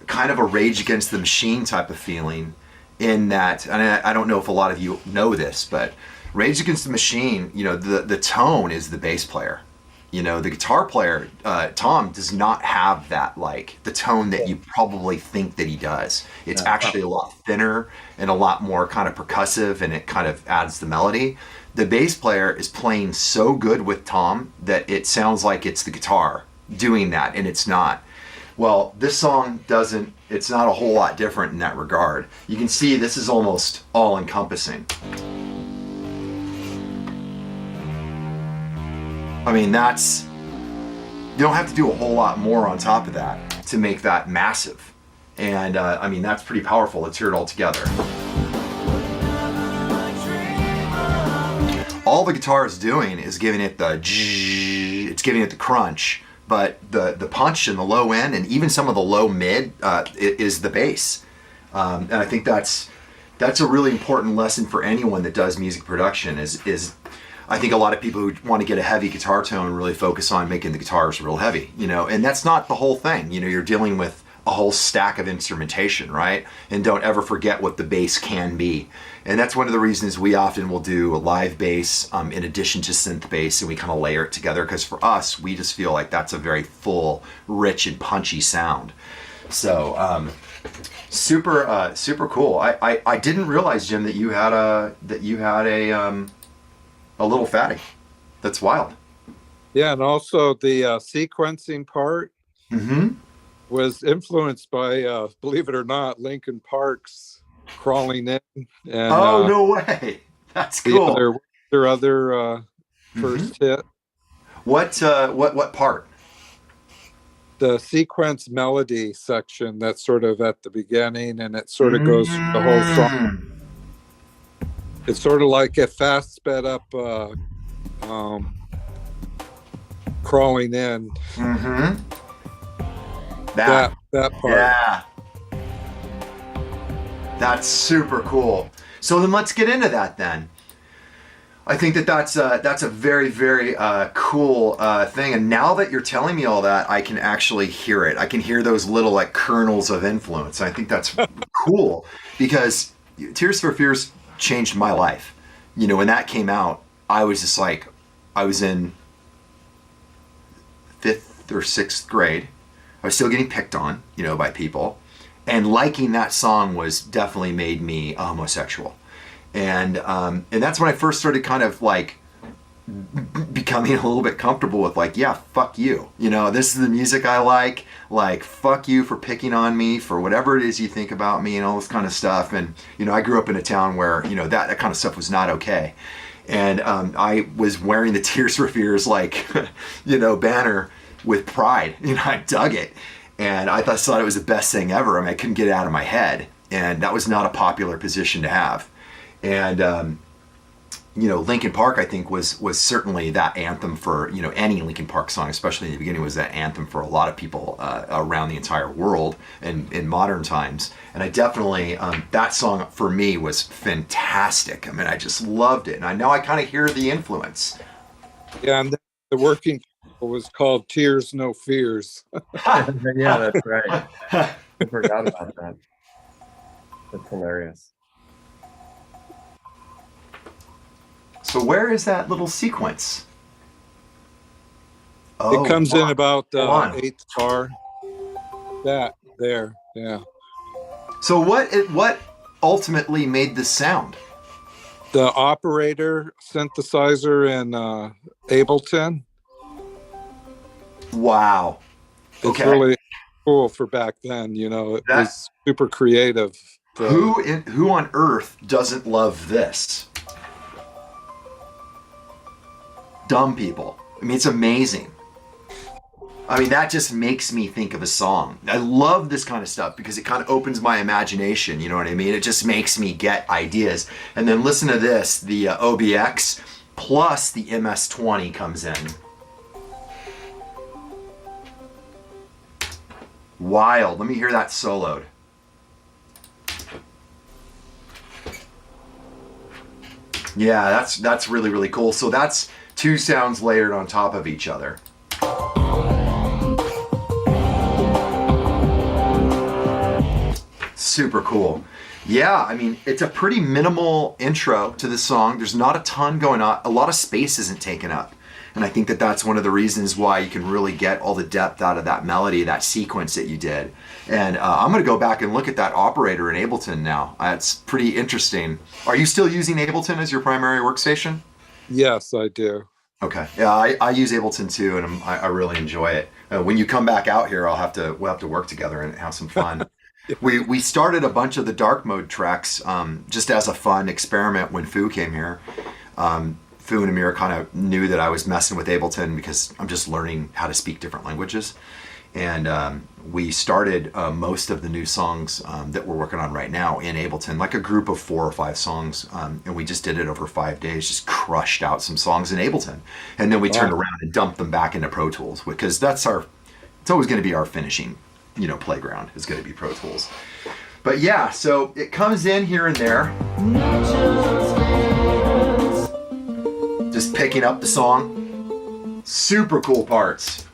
S1: kind of a Rage Against the Machine type of feeling in that, and I don't know if a lot of you know this, but Rage Against the Machine, the tone is the bass player. The guitar player, Tom, does not have that, like, the tone that you probably think that he does. It's actually a lot thinner and a lot more kind of percussive, and it kind of adds the melody. The bass player is playing so good with Tom that it sounds like it's the guitar doing that, and it's not. Well, this song doesn't, it's not a whole lot different in that regard. You can see this is almost all-encompassing. I mean, you don't have to do a whole lot more on top of that to make that massive. And I mean, that's pretty powerful. Let's hear it all together. All the guitar is doing is giving it the crunch, but the punch and the low end and even some of the low mid is the bass. And I think that's a really important lesson for anyone that does music production is I think a lot of people who want to get a heavy guitar tone really focus on making the guitars real heavy, and that's not the whole thing. You're dealing with a whole stack of instrumentation, right? And don't ever forget what the bass can be. And that's one of the reasons we often will do a live bass in addition to synth bass, and we kind of layer it together, because for us, we just feel like that's a very full, rich, and punchy sound. So super cool. I didn't realize, Jim, that you had a little fatty. That's wild.
S3: Yeah, and also the sequencing part was influenced by, believe it or not, Linkin Park's "Crawling In." And,
S1: no way! That's cool.
S3: Their other first hit.
S1: What part?
S3: The sequence melody section that's sort of at the beginning, and it sort of goes through the whole song. It's sort of like a fast sped up "Crawling In." That part.
S1: Yeah. That's super cool. So then let's get into that then. I think that's a very, very cool thing. And now that you're telling me all that, I can actually hear it. I can hear those little like kernels of influence. I think that's cool, because Tears for Fears changed my life. When that came out, I was just like, I was in 5th or 6th grade. I was still getting picked on, by people. And liking that song was definitely made me a homosexual. And that's when I first started kind of like becoming a little bit comfortable with like, yeah, fuck you. This is the music I like. Like, fuck you for picking on me, for whatever it is you think about me and all this kind of stuff. And, I grew up in a town where, that kind of stuff was not okay. And I was wearing the Tears for Fears, like, banner with pride. I dug it. And I thought it was the best thing ever. I mean, I couldn't get it out of my head. And that was not a popular position to have. And, Linkin Park, I think, was certainly that anthem for, any Linkin Park song, especially in the beginning, was that anthem for a lot of people around the entire world and in modern times. And I definitely, that song for me was fantastic. I mean, I just loved it. And now I kind of hear the influence.
S3: Yeah, and the working title was called "Tears No Fears."
S2: Yeah, that's right. I forgot about that. That's hilarious.
S1: So where is that little sequence?
S3: It comes in about 8th bar. That there, yeah.
S1: So what ultimately made this sound?
S3: The operator synthesizer in Ableton.
S1: Wow.
S3: It's really cool for back then. It was super creative.
S1: Who on earth doesn't love this? Dumb people. I mean, it's amazing. I mean, that just makes me think of a song. I love this kind of stuff because it kind of opens my imagination, you know what I mean? It just makes me get ideas. And then listen to this, the OBX plus the MS-20 comes in. Wild. Let me hear that soloed. Yeah, that's really, really cool. So that's 2 sounds layered on top of each other. Super cool. Yeah, I mean, it's a pretty minimal intro to the song. There's not a ton going on. A lot of space isn't taken up. And I think that's one of the reasons why you can really get all the depth out of that melody, that sequence that you did. And I'm going to go back and look at that operator in Ableton now. It's pretty interesting. Are you still using Ableton as your primary workstation?
S3: Yes, I do.
S1: Okay. Yeah, I use Ableton too, and I really enjoy it. When you come back out here, we'll have to work together and have some fun. We started a bunch of the dark mode tracks just as a fun experiment when Fu came here. Fu and Amir kind of knew that I was messing with Ableton because I'm just learning how to speak different languages. And we started most of the new songs that we're working on right now in Ableton, like a group of 4 or 5 songs. And we just did it over 5 days, just crushed out some songs in Ableton. And then we turned around and dumped them back into Pro Tools, because it's always going to be our finishing, playground is going to be Pro Tools. But yeah, so it comes in here and there. Just picking up the song. Super cool parts.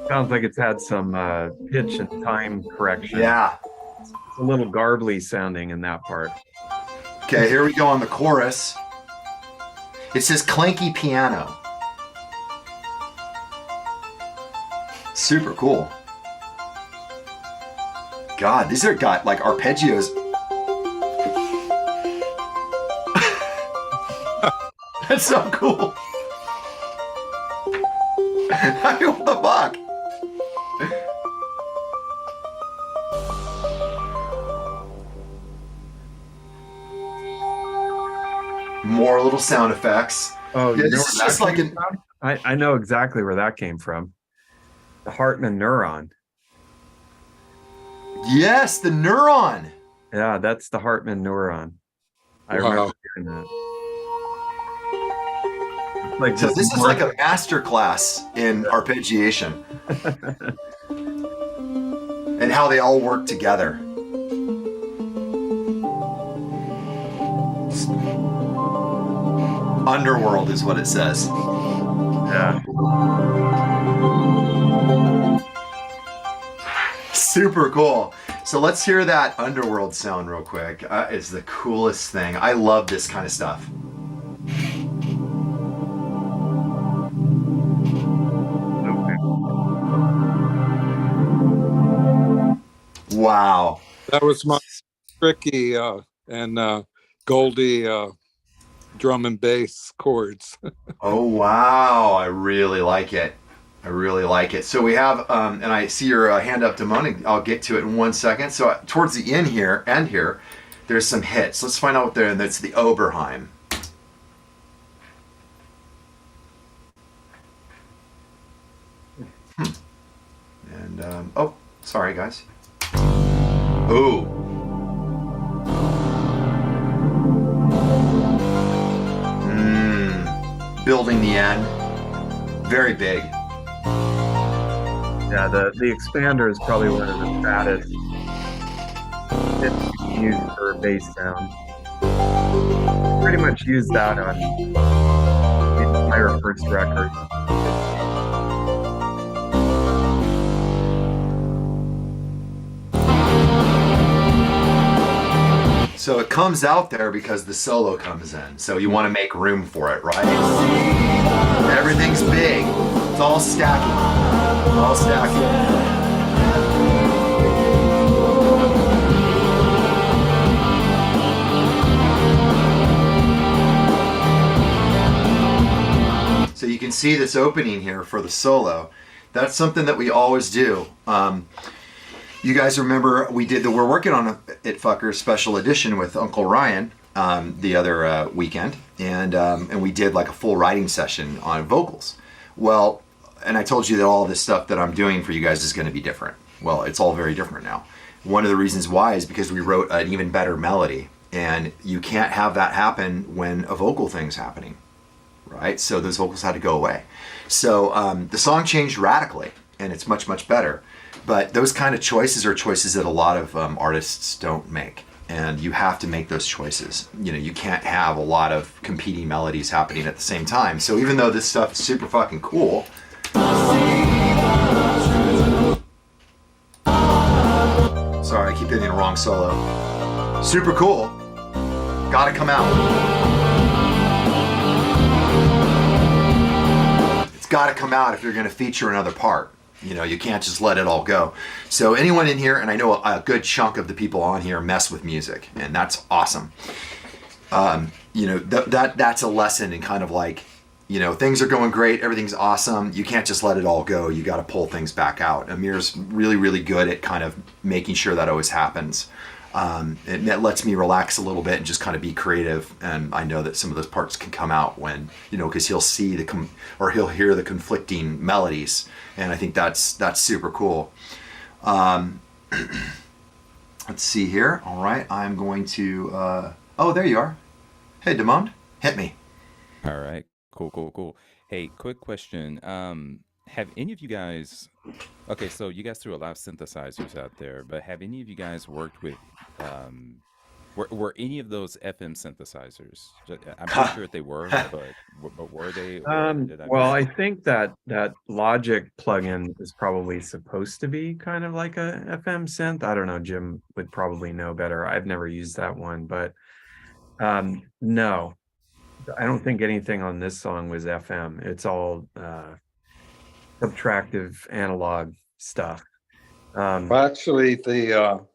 S2: Sounds like it's had some pitch and time correction.
S1: Yeah.
S2: It's a little garbly sounding in that part.
S1: Okay, here we go on the chorus. It says clanky piano. Super cool. God, these are got like arpeggios. That's so cool. I mean, what the fuck? More little sound effects.
S2: Oh,
S1: Yeah,
S2: you know
S1: this is
S2: where
S1: just
S2: that
S1: like
S2: came
S1: an.
S2: from? I know exactly where that came from. The Hartman neuron.
S1: Yes, the neuron.
S2: Yeah, that's the Hartman neuron. I
S3: Wow.
S2: remember hearing that. It's like
S1: So
S2: just
S1: this is
S2: more-
S1: like a master class in arpeggiation and how they all work together. Underworld is what it says.
S2: yeah.
S1: Super cool. So let's hear that Underworld sound real quick. It's the coolest thing. I love this kind of stuff.
S2: Okay.
S1: Wow.
S3: That was my tricky and Goldie drum and bass chords.
S1: Oh, wow. I really like it. I really like it. So we have, and I see your hand up, Damon. I'll get to it in 1 second. So towards the end here, there's some hits. Let's find out what they're in. That's the Oberheim. And, oh, sorry, guys. Ooh. Building the end. Very big.
S2: Yeah, the expander is probably one of the fattest bits used for bass sound. Pretty much used that on the entire first record.
S1: So it comes out there because the solo comes in. So you want to make room for it, right? Everything's big. It's all stacking. All stacking. So you can see this opening here for the solo. That's something that we always do. You guys remember we're working on a It Fuckers special edition with Uncle Ryan the other weekend, and we did like a full writing session on vocals. Well, and I told you that all this stuff that I'm doing for you guys is going to be different. Well, it's all very different now. One of the reasons why is because we wrote an even better melody, and you can't have that happen when a vocal thing's happening, right? So those vocals had to go away. So the song changed radically, and it's much, much better. But those kind of choices are choices that a lot of artists don't make. And you have to make those choices. You know, you can't have a lot of competing melodies happening at the same time. So even though this stuff is super fucking cool, sorry, I keep hitting the wrong solo. Super cool. Gotta come out. It's gotta come out if you're gonna feature another part. You know, you can't just let it all go. So anyone in here, and I know a good chunk of the people on here mess with music, and that's awesome. You know, that's a lesson in kind of like, you know, things are going great, everything's awesome. You can't just let it all go. You got to pull things back out. Amir's really, really good at kind of making sure that always happens. It lets me relax a little bit and just kind of be creative. And I know that some of those parts can come out when, because he'll see he'll hear the conflicting melodies, and I think that's super cool. Let's see here. All right, I'm going to. Oh, there you are. Hey, Damond, hit me.
S4: All right. Cool. Hey, quick question. Have any of you guys, okay, so you guys threw a lot of synthesizers out there, but have any of you guys worked with, were any of those FM synthesizers? I'm pretty sure that they were, but were they, or did I
S2: Well,
S4: miss
S2: I
S4: it?
S2: think that Logic plugin is probably supposed to be kind of like a FM synth. I don't know. Jim would probably know better. I've never used that one, but no, I don't think anything on this song was FM. It's all subtractive analog stuff.
S3: Well, actually, the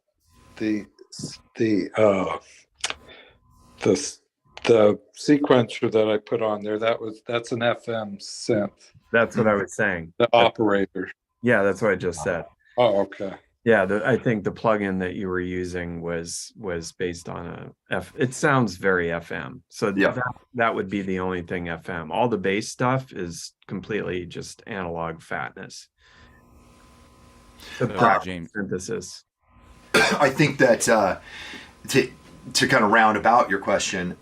S3: sequencer that I put on there, that's an FM synth,
S2: That's what I was saying.
S3: the operator.
S2: Yeah, that's what I just said.
S3: Oh, okay.
S2: Yeah, I think the plugin that you were using was based on it sounds very FM. So
S1: Yeah.
S2: that would be the only thing FM. All the bass stuff is completely just analog fatness.
S4: James,
S2: Synthesis.
S1: I think that to kind of round about your question,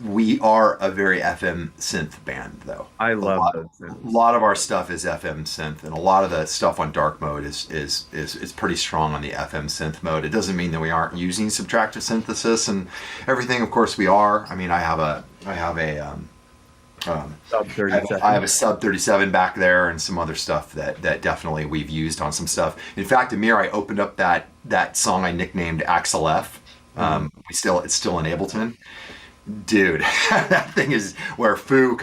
S1: we are a very FM synth band, though.
S2: I love those
S1: A
S2: synths.
S1: lot of our stuff is FM synth, and a lot of the stuff on dark mode is pretty strong on the FM synth mode. It doesn't mean that we aren't using subtractive synthesis and everything. Of course, we are. I mean, I have a
S2: Sub 37.
S1: I have a sub 37 back there and some other stuff that definitely we've used on some stuff. In fact, Amir, I opened up that song I nicknamed Axel F. It's still in Ableton. Dude, that thing is where Fu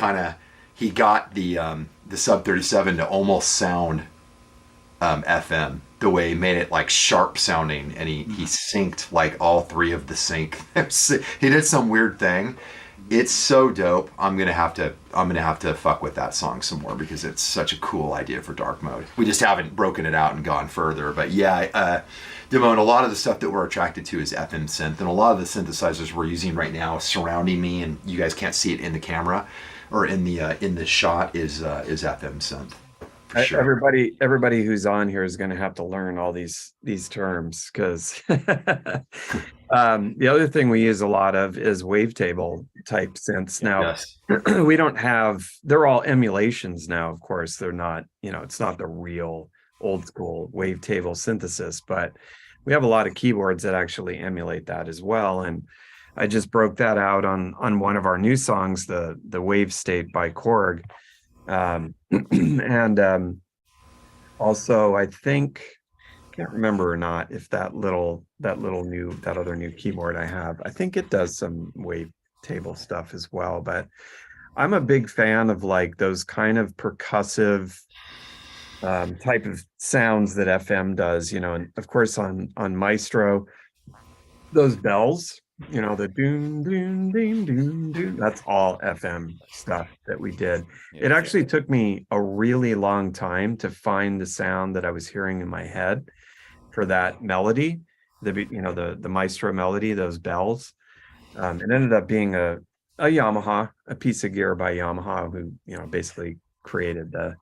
S1: he got the sub 37 to almost sound FM, the way he made it like sharp sounding, and he synced like all three of the sync. He did some weird thing. It's so dope. I'm gonna have to fuck with that song some more because it's such a cool idea for dark mode. We just haven't broken it out and gone further. But yeah, Damone, a lot of the stuff that we're attracted to is FM synth, and a lot of the synthesizers we're using right now surrounding me, and you guys can't see it in the camera or in the shot, is FM synth. For sure.
S2: Everybody who's on here is going to have to learn all these terms, because the other thing we use a lot of is wavetable type synths. Now,
S1: Yes.
S2: we don't have, they're all emulations now, of course. They're not, it's not the real old school wavetable synthesis, but we have a lot of keyboards that actually emulate that as well. And I just broke that out on one of our new songs, the Wave State by Korg. And also, I think, can't remember or not if that other new keyboard I have, I think it does some wavetable stuff as well. But I'm a big fan of like those kind of percussive type of sounds that FM does, and of course on Maestro, those bells, the doom, doom, doom, doom, doom, that's all FM stuff that we did. It actually took me a really long time to find the sound that I was hearing in my head for that melody, the Maestro melody, those bells. It ended up being a Yamaha, a piece of gear by Yamaha, who, basically created the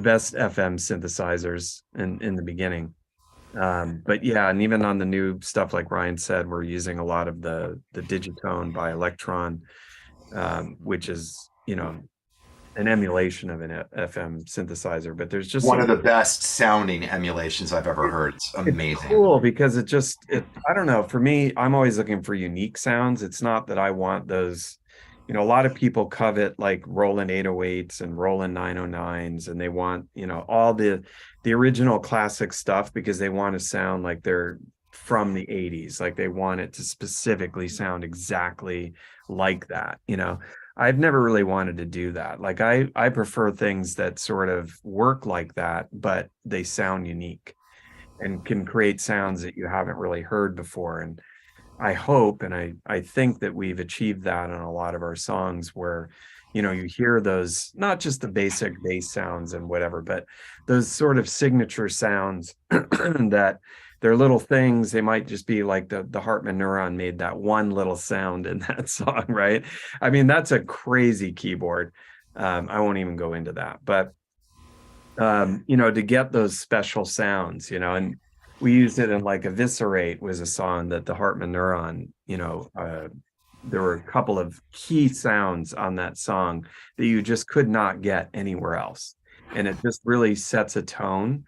S2: best FM synthesizers in the beginning. But yeah, and even on the new stuff, like Ryan said, we're using a lot of the Digitone by Electron, which is, an emulation of an FM synthesizer. But there's just
S1: one of the best sounding emulations I've ever heard. It's amazing.
S2: It's cool because I don't know, for me, I'm always looking for unique sounds. It's not that I want those, a lot of people covet like Roland 808s and Roland 909s, and they want, all the original classic stuff because they want to sound like they're from the 80s. Like they want it to specifically sound exactly like that. I've never really wanted to do that. Like I prefer things that sort of work like that, but they sound unique and can create sounds that you haven't really heard before. And I hope, and I think that we've achieved that on a lot of our songs where, you hear those, not just the basic bass sounds and whatever, but those sort of signature sounds that they're little things. They might just be like the Hartman neuron made that one little sound in that song, right? I mean, that's a crazy keyboard. I won't even go into that, but to get those special sounds, and we used it in like Eviscerate was a song that the Hartman neuron, there were a couple of key sounds on that song that you just could not get anywhere else. And it just really sets a tone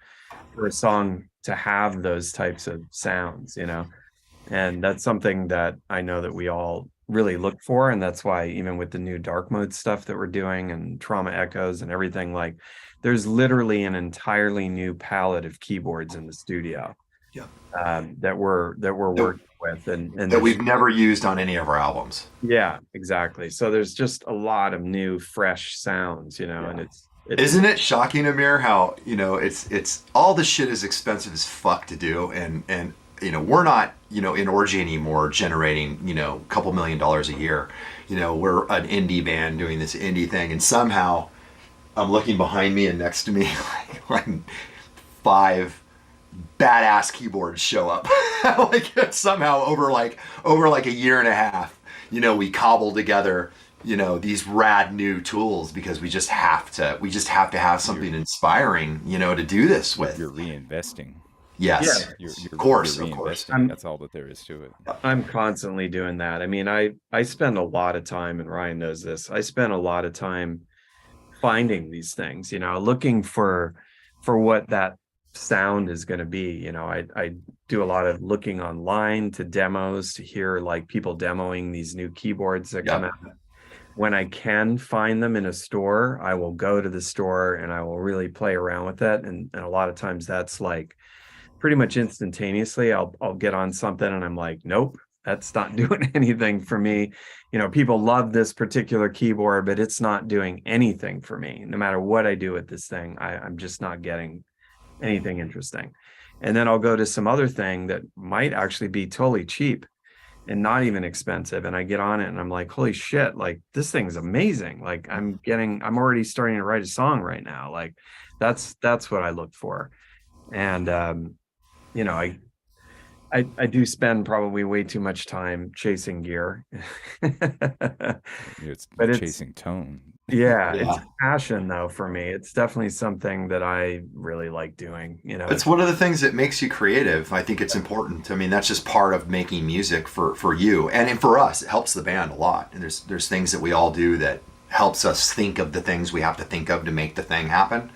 S2: for a song to have those types of sounds, and that's something that I know that we all really look for. And that's why even with the new dark mode stuff that we're doing and trauma echoes and everything, like there's literally an entirely new palette of keyboards in the studio.
S1: Yeah.
S2: That we're working with and
S1: that we've never used on any of our albums.
S2: Yeah, exactly. So there's just a lot of new, fresh sounds, and it's
S1: isn't it shocking, Amir, how it's all this shit is expensive as fuck to do, and we're not in Orgy anymore generating a couple $1 million a year. We're an indie band doing this indie thing, and somehow I'm looking behind me and next to me like 5 badass keyboards show up like somehow over a year and a half. We cobble together these rad new tools because we just have to have something inspiring to do this with.
S4: You're reinvesting.
S1: Yes.
S4: Yeah. You're
S1: of course.
S4: That's all that there is to it.
S2: I'm constantly doing that. I mean, I spend a lot of time, and Ryan knows this, I spend a lot of time finding these things, looking for what that sound is going to be. I do a lot of looking online to demos to hear like people demoing these new keyboards that come out. When I can find them in a store, I will go to the store and I will really play around with it. And a lot of times that's like pretty much instantaneously. I'll get on something and I'm like, nope, that's not doing anything for me. People love this particular keyboard, but it's not doing anything for me. No matter what I do with this thing, I'm just not getting anything interesting. And then I'll go to some other thing that might actually be totally cheap and not even expensive. And I get on it and I'm like, holy shit, like this thing's amazing. Like I'm already starting to write a song right now. Like that's what I look for. And, I do spend probably way too much time chasing gear.
S4: It's chasing tone.
S2: Yeah, it's a passion though for me. It's definitely something that I really like doing.
S1: It's one of the things that makes you creative. I think it's important. I mean, that's just part of making music for you and for us. It helps the band a lot. And there's things that we all do that helps us think of the things we have to think of to make the thing happen.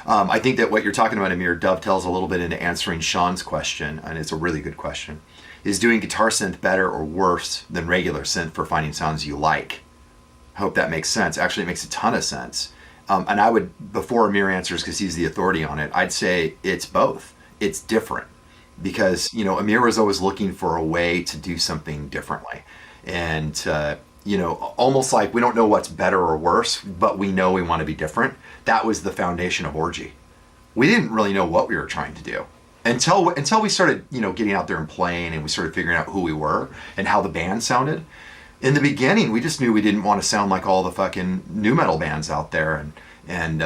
S1: I think that what you're talking about, Amir, dovetails a little bit into answering Sean's question, and it's a really good question. Is doing guitar synth better or worse than regular synth for finding sounds you like? Hope that makes sense. Actually, it makes a ton of sense. And I would, before Amir answers, because he's the authority on it, I'd say it's both. It's different because, Amir was always looking for a way to do something differently. And, almost like we don't know what's better or worse, but we know we want to be different. That was the foundation of Orgy. We didn't really know what we were trying to do until we started, getting out there and playing, and we started figuring out who we were and how the band sounded. In the beginning, we just knew we didn't want to sound like all the fucking nu metal bands out there and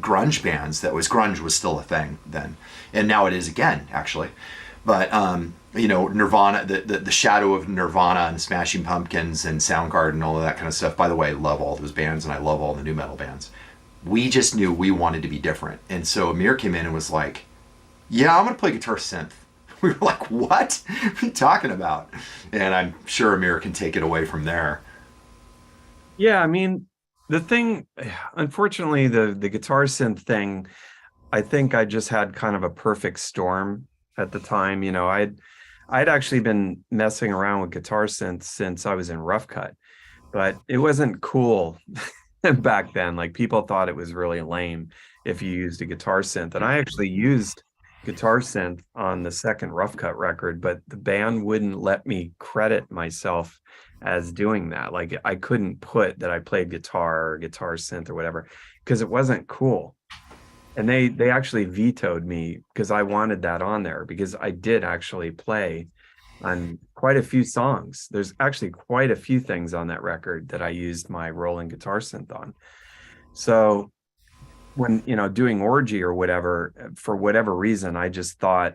S1: grunge bands. Grunge was still a thing then, and now it is again, actually. But Nirvana, the shadow of Nirvana and Smashing Pumpkins and Soundgarden and all of that kind of stuff. By the way, I love all those bands and I love all the nu metal bands. We just knew we wanted to be different, and so Amir came in and was like, "Yeah, I'm gonna play guitar synth." We were like, what are you talking about? And I'm sure Amir can take it away from there.
S2: Yeah, I mean, the thing, unfortunately, the guitar synth thing, I think I just had kind of a perfect storm at the time. I'd actually been messing around with guitar synth since I was in Rough Cut, but it wasn't cool back then. Like people thought it was really lame if you used a guitar synth. And I actually used guitar synth on the second Rough Cut record, but the band wouldn't let me credit myself as doing that. Like I couldn't put that I played guitar or guitar synth or whatever because it wasn't cool. And they actually vetoed me because I wanted that on there, because I did actually play on quite a few songs. There's actually quite a few things on that record that I used my rolling guitar synth on. So when, doing Orgy or whatever, for whatever reason, I just thought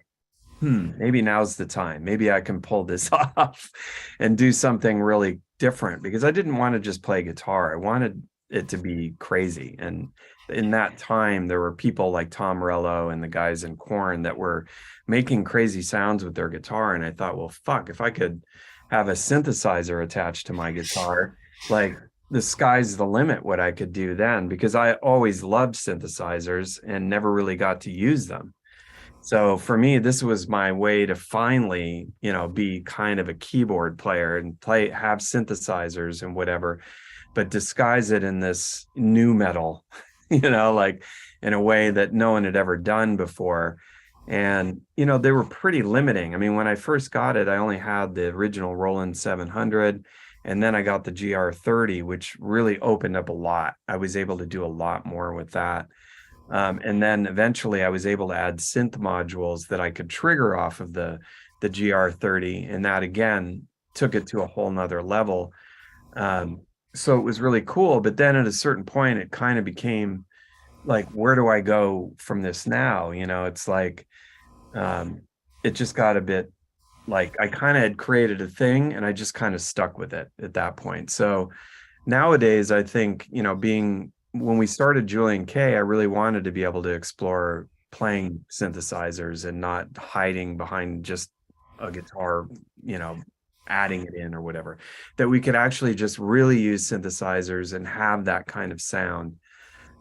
S2: maybe now's the time. Maybe I can pull this off and do something really different, because I didn't want to just play guitar. I wanted it to be crazy. And in that time, there were people like Tom Morello and the guys in Korn that were making crazy sounds with their guitar. And I thought, well, fuck, if I could have a synthesizer attached to my guitar, like the sky's the limit what I could do then, because I always loved synthesizers and never really got to use them. So for me, this was my way to finally, be kind of a keyboard player and have synthesizers and whatever, but disguise it in this new metal, like in a way that no one had ever done before. And, they were pretty limiting. I mean, when I first got it, I only had the original Roland 700, and then I got the GR30, which really opened up a lot. I was able to do a lot more with that. And then eventually I was able to add synth modules that I could trigger off of the GR30. And that again took it to a whole nother level. So it was really cool. But then at a certain point, it kind of became like, where do I go from this now? It's like, it just got a bit like I kind of had created a thing and I just kind of stuck with it at that point. So nowadays, I think, when we started Julien-K, I really wanted to be able to explore playing synthesizers and not hiding behind just a guitar, adding it in or whatever, that we could actually just really use synthesizers and have that kind of sound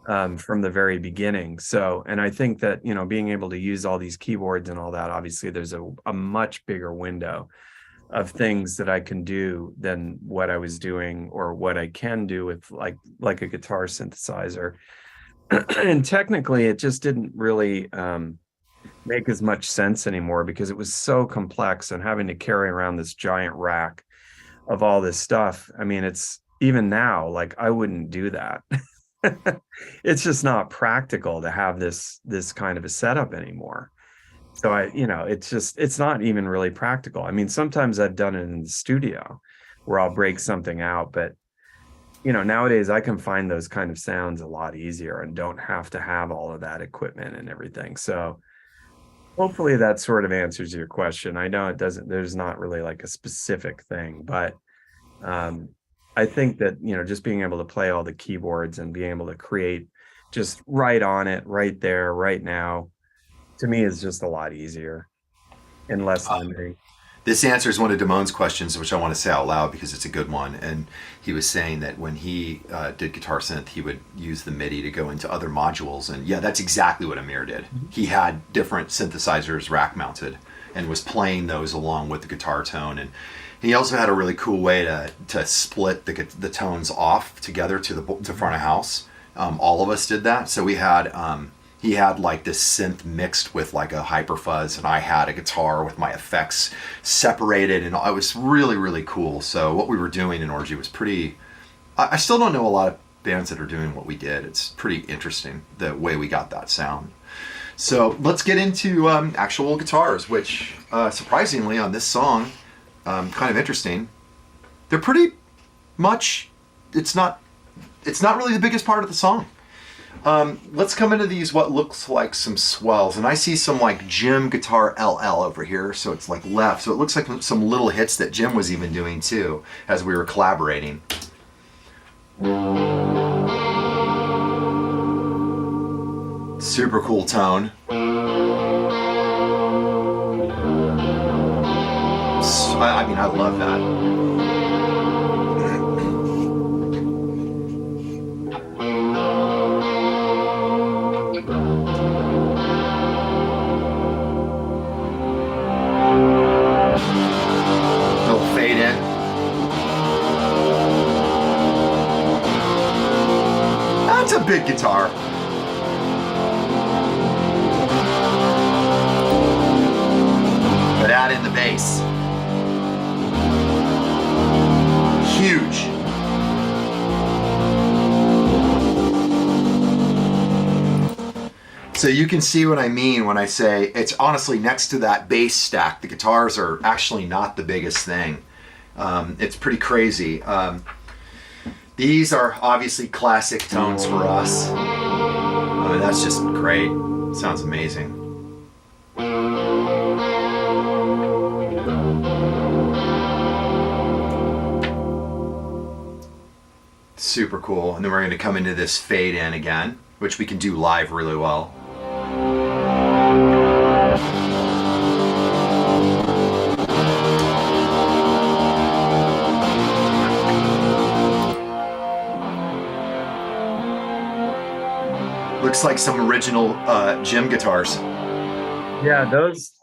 S2: from the very beginning. So, and I think that, being able to use all these keyboards and all that, obviously there's a much bigger window of things that I can do than what I was doing or what I can do with like a guitar synthesizer. And technically it just didn't really make as much sense anymore, because it was so complex and having to carry around this giant rack of all this stuff. I mean, it's even now, like I wouldn't do that. It's just not practical to have this kind of a setup anymore. So it's not even really practical. I mean, sometimes I've done it in the studio where I'll break something out, but nowadays I can find those kind of sounds a lot easier and don't have to have all of that equipment and everything. So hopefully that sort of answers your question. I know there's not really like a specific thing, but I think that, just being able to play all the keyboards and being able to create just right on it, right there, right now, to me is just a lot easier and less limiting.
S1: This answers one of Damon's questions, which I want to say out loud because it's a good one. And he was saying that when he did guitar synth, he would use the MIDI to go into other modules. And yeah, that's exactly what Amir did. He had different synthesizers rack mounted and was playing those along with the guitar tone. And he also had a really cool way to split the tones off together to front of house. All of us did that. So we had he had like this synth mixed with like a hyper fuzz, and I had a guitar with my effects separated, and it was really, really cool. So what we were doing in Orgy was pretty. I still don't know a lot of bands that are doing what we did. It's pretty interesting the way we got that sound. So let's get into actual guitars, which surprisingly on this song, kind of interesting. They're pretty much. It's not really the biggest part of the song. Let's come into these what looks like some swells, and I see some like Jim guitar LL over here, so it's like left, so it looks like some little hits that Jim was even doing too as we were collaborating. Super cool tone. I mean, I love that. That's a big guitar. But add in the bass. Huge. So you can see what I mean when I say it's honestly next to that bass stack. The guitars are actually not the biggest thing. It's pretty crazy. These are obviously classic tones for us. I mean, that's just great. Sounds amazing. Super cool. And then we're going to come into this fade in again, which we can do live really well. Looks like some original Jim guitars.
S2: Yeah, those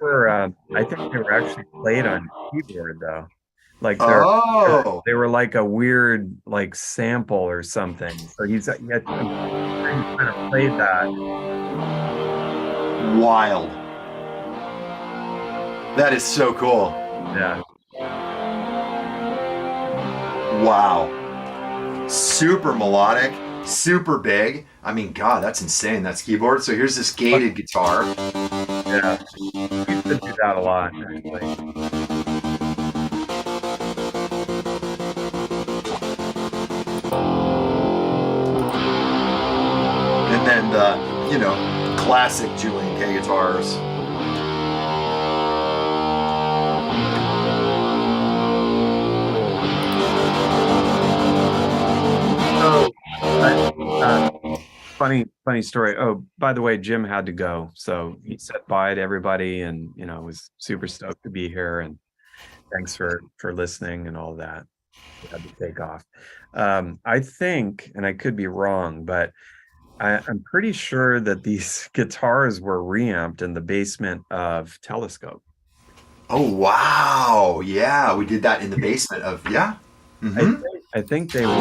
S2: were I think they were actually played on keyboard though. Like
S1: Oh,
S2: they were like a weird like sample or something. So he kind of played that.
S1: wild. That is so cool.
S2: Yeah.
S1: Wow. Super melodic, super big. I mean, God, that's insane. That's keyboard. So here's this gated guitar.
S2: Yeah. You could do that a lot, actually.
S1: And then the, classic Julien-K guitars.
S2: So, funny story. Oh, by the way, Jim had to go, so he said bye to everybody, and was super stoked to be here. And thanks for listening and all that. He had to take off. I think, and I could be wrong, but I'm pretty sure that these guitars were reamped in the basement of Telescope.
S1: Oh, wow. Yeah, we did that in the basement of, yeah. Mm-hmm.
S2: I think they were.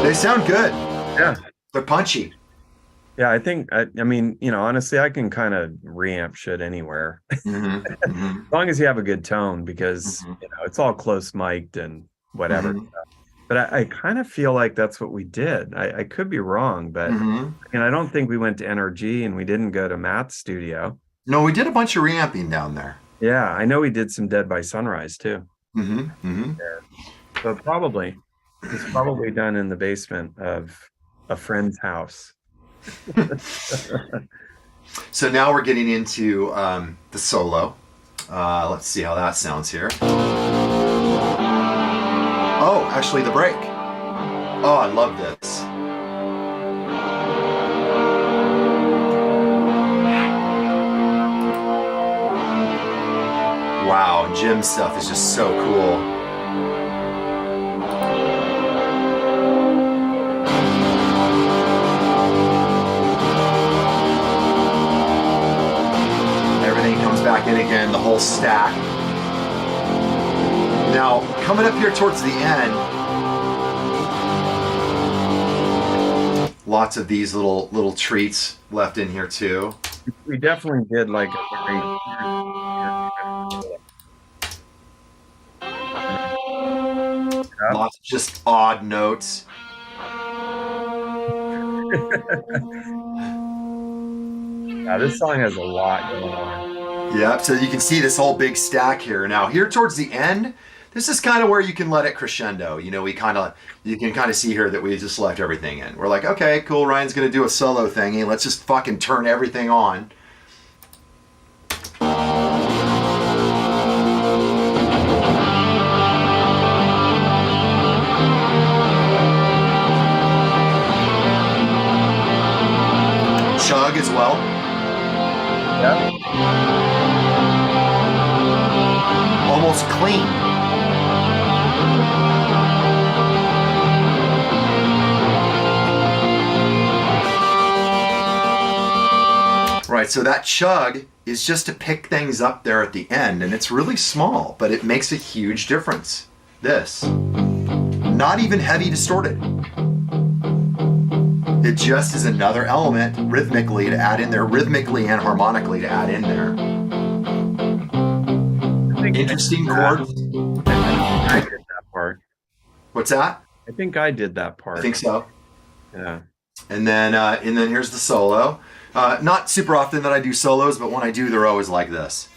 S1: They sound good.
S2: Yeah.
S1: They're punchy.
S2: Yeah, I think, I mean, honestly, I can kind of reamp shit anywhere.
S1: Mm-hmm. Mm-hmm.
S2: As long as you have a good tone, because, it's all close mic'd and whatever.
S1: Mm-hmm.
S2: But I kind of feel like that's what we did. I could be wrong, but I don't think we went to NRG and we didn't go to Matt's studio.
S1: No, we did a bunch of reamping down there.
S2: Yeah, I know we did some Dead by Sunrise too.
S1: Mm-hmm. Mm-hmm.
S2: Yeah. So it's probably done in the basement of a friend's house.
S1: So now we're getting into the solo. Let's see how that sounds here. Oh, actually the break. Oh, I love this. Wow, Jim's stuff is just so cool. Back in again, the whole stack. Now, coming up here towards the end, lots of these little treats left in here too.
S2: We definitely did like a very
S1: lots of just odd notes.
S2: Yeah, this song has a lot going on.
S1: Yeah, so you can see this whole big stack here. Now, here towards the end, this is kind of where you can let it crescendo. You can kind of see here that we just left everything in. We're like, okay, cool, Ryan's going to do a solo thingy. Let's just fucking turn everything on. Chug as well.
S2: Yeah.
S1: Almost clean. Right, so that chug is just to pick things up there at the end, and it's really small, but it makes a huge difference. This. Not even heavy distorted. It just is another element rhythmically to add in there, rhythmically and harmonically to add in there. Interesting chord.
S2: I did that part.
S1: What's that?
S2: I think I did that part.
S1: I think so.
S2: Yeah.
S1: And then here's the solo. Not super often that I do solos, but when I do, they're always like this.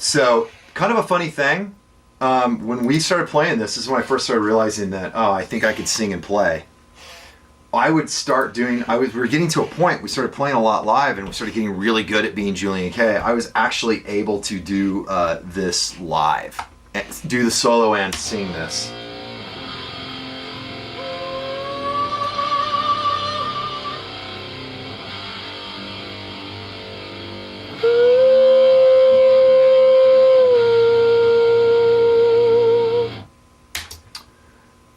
S1: So, kind of a funny thing. When we started playing this is when I first started realizing that, oh, I think I could sing and play. I would start doing, we were getting to a point, we started playing a lot live and we started getting really good at being Julien-K. I was actually able to do this live, do the solo and sing this.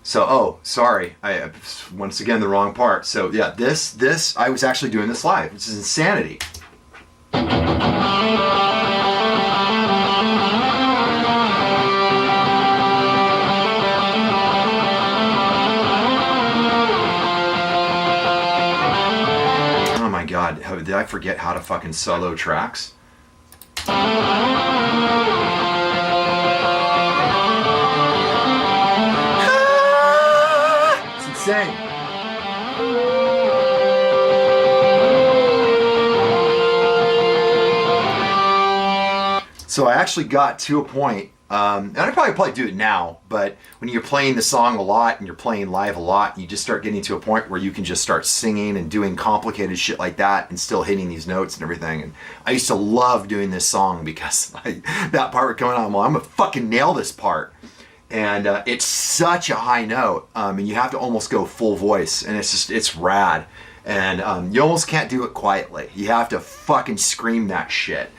S1: So, oh, sorry, I once again the wrong part. So yeah, this I was actually doing this live, which is insanity. Oh my God, did I forget how to fucking solo tracks? Insane. So I actually got to a point, and I probably do it now, but when you're playing the song a lot and you're playing live a lot, you just start getting to a point where you can just start singing and doing complicated shit like that and still hitting these notes and everything. And I used to love doing this song because that part would come on, well, I'm gonna fucking nail this part. And it's such a high note, and you have to almost go full voice, and it's rad. And you almost can't do it quietly. You have to fucking scream that shit.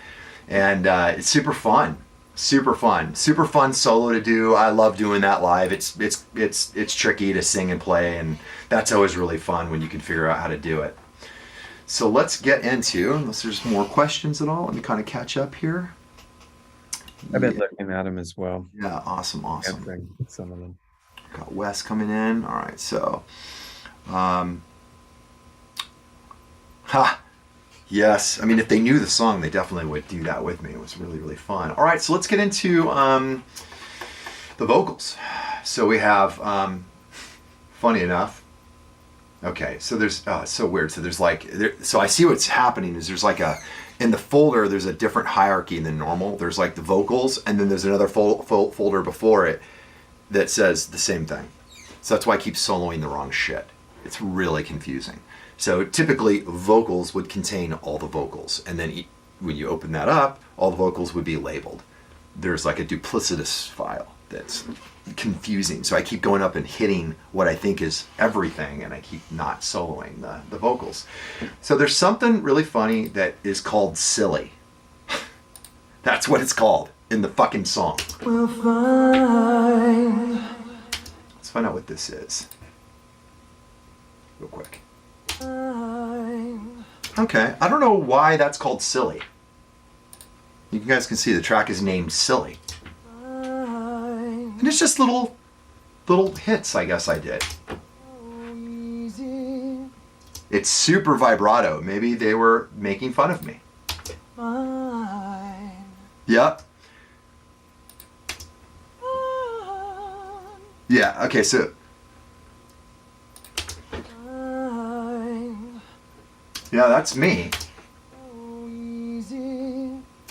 S1: And it's super fun solo to do. I love doing that live. It's tricky to sing and play, and that's always really fun when you can figure out how to do it. So let's get into, unless there's more questions at all, let me kind of catch up here.
S2: I've been looking at them as well.
S1: Yeah, awesome.
S2: Answering some of them.
S1: Got Wes coming in. All right, so, yes. I mean, if they knew the song, they definitely would do that with me. It was really, really fun. All right, so let's get into the vocals. So we have, funny enough. Okay, so there's so weird. So there's so I see what's happening is there's like in the folder, there's a different hierarchy than normal. There's like the vocals, and then there's another folder before it that says the same thing. So that's why I keep soloing the wrong shit. It's really confusing. So typically, vocals would contain all the vocals, and then when you open that up, all the vocals would be labeled. There's like a duplicitous file that's confusing. So I keep going up and hitting what I think is everything, and I keep not soloing the vocals. So there's something really funny that is called silly. That's what it's called in the fucking song. We'll find. Let's find out what this is. Real quick. Okay, I don't know why that's called silly. You guys can see the track is named Silly. And it's just little hits, I guess I did. It's super vibrato. Maybe they were making fun of me. Yep. Yeah, okay, so... Yeah, that's me.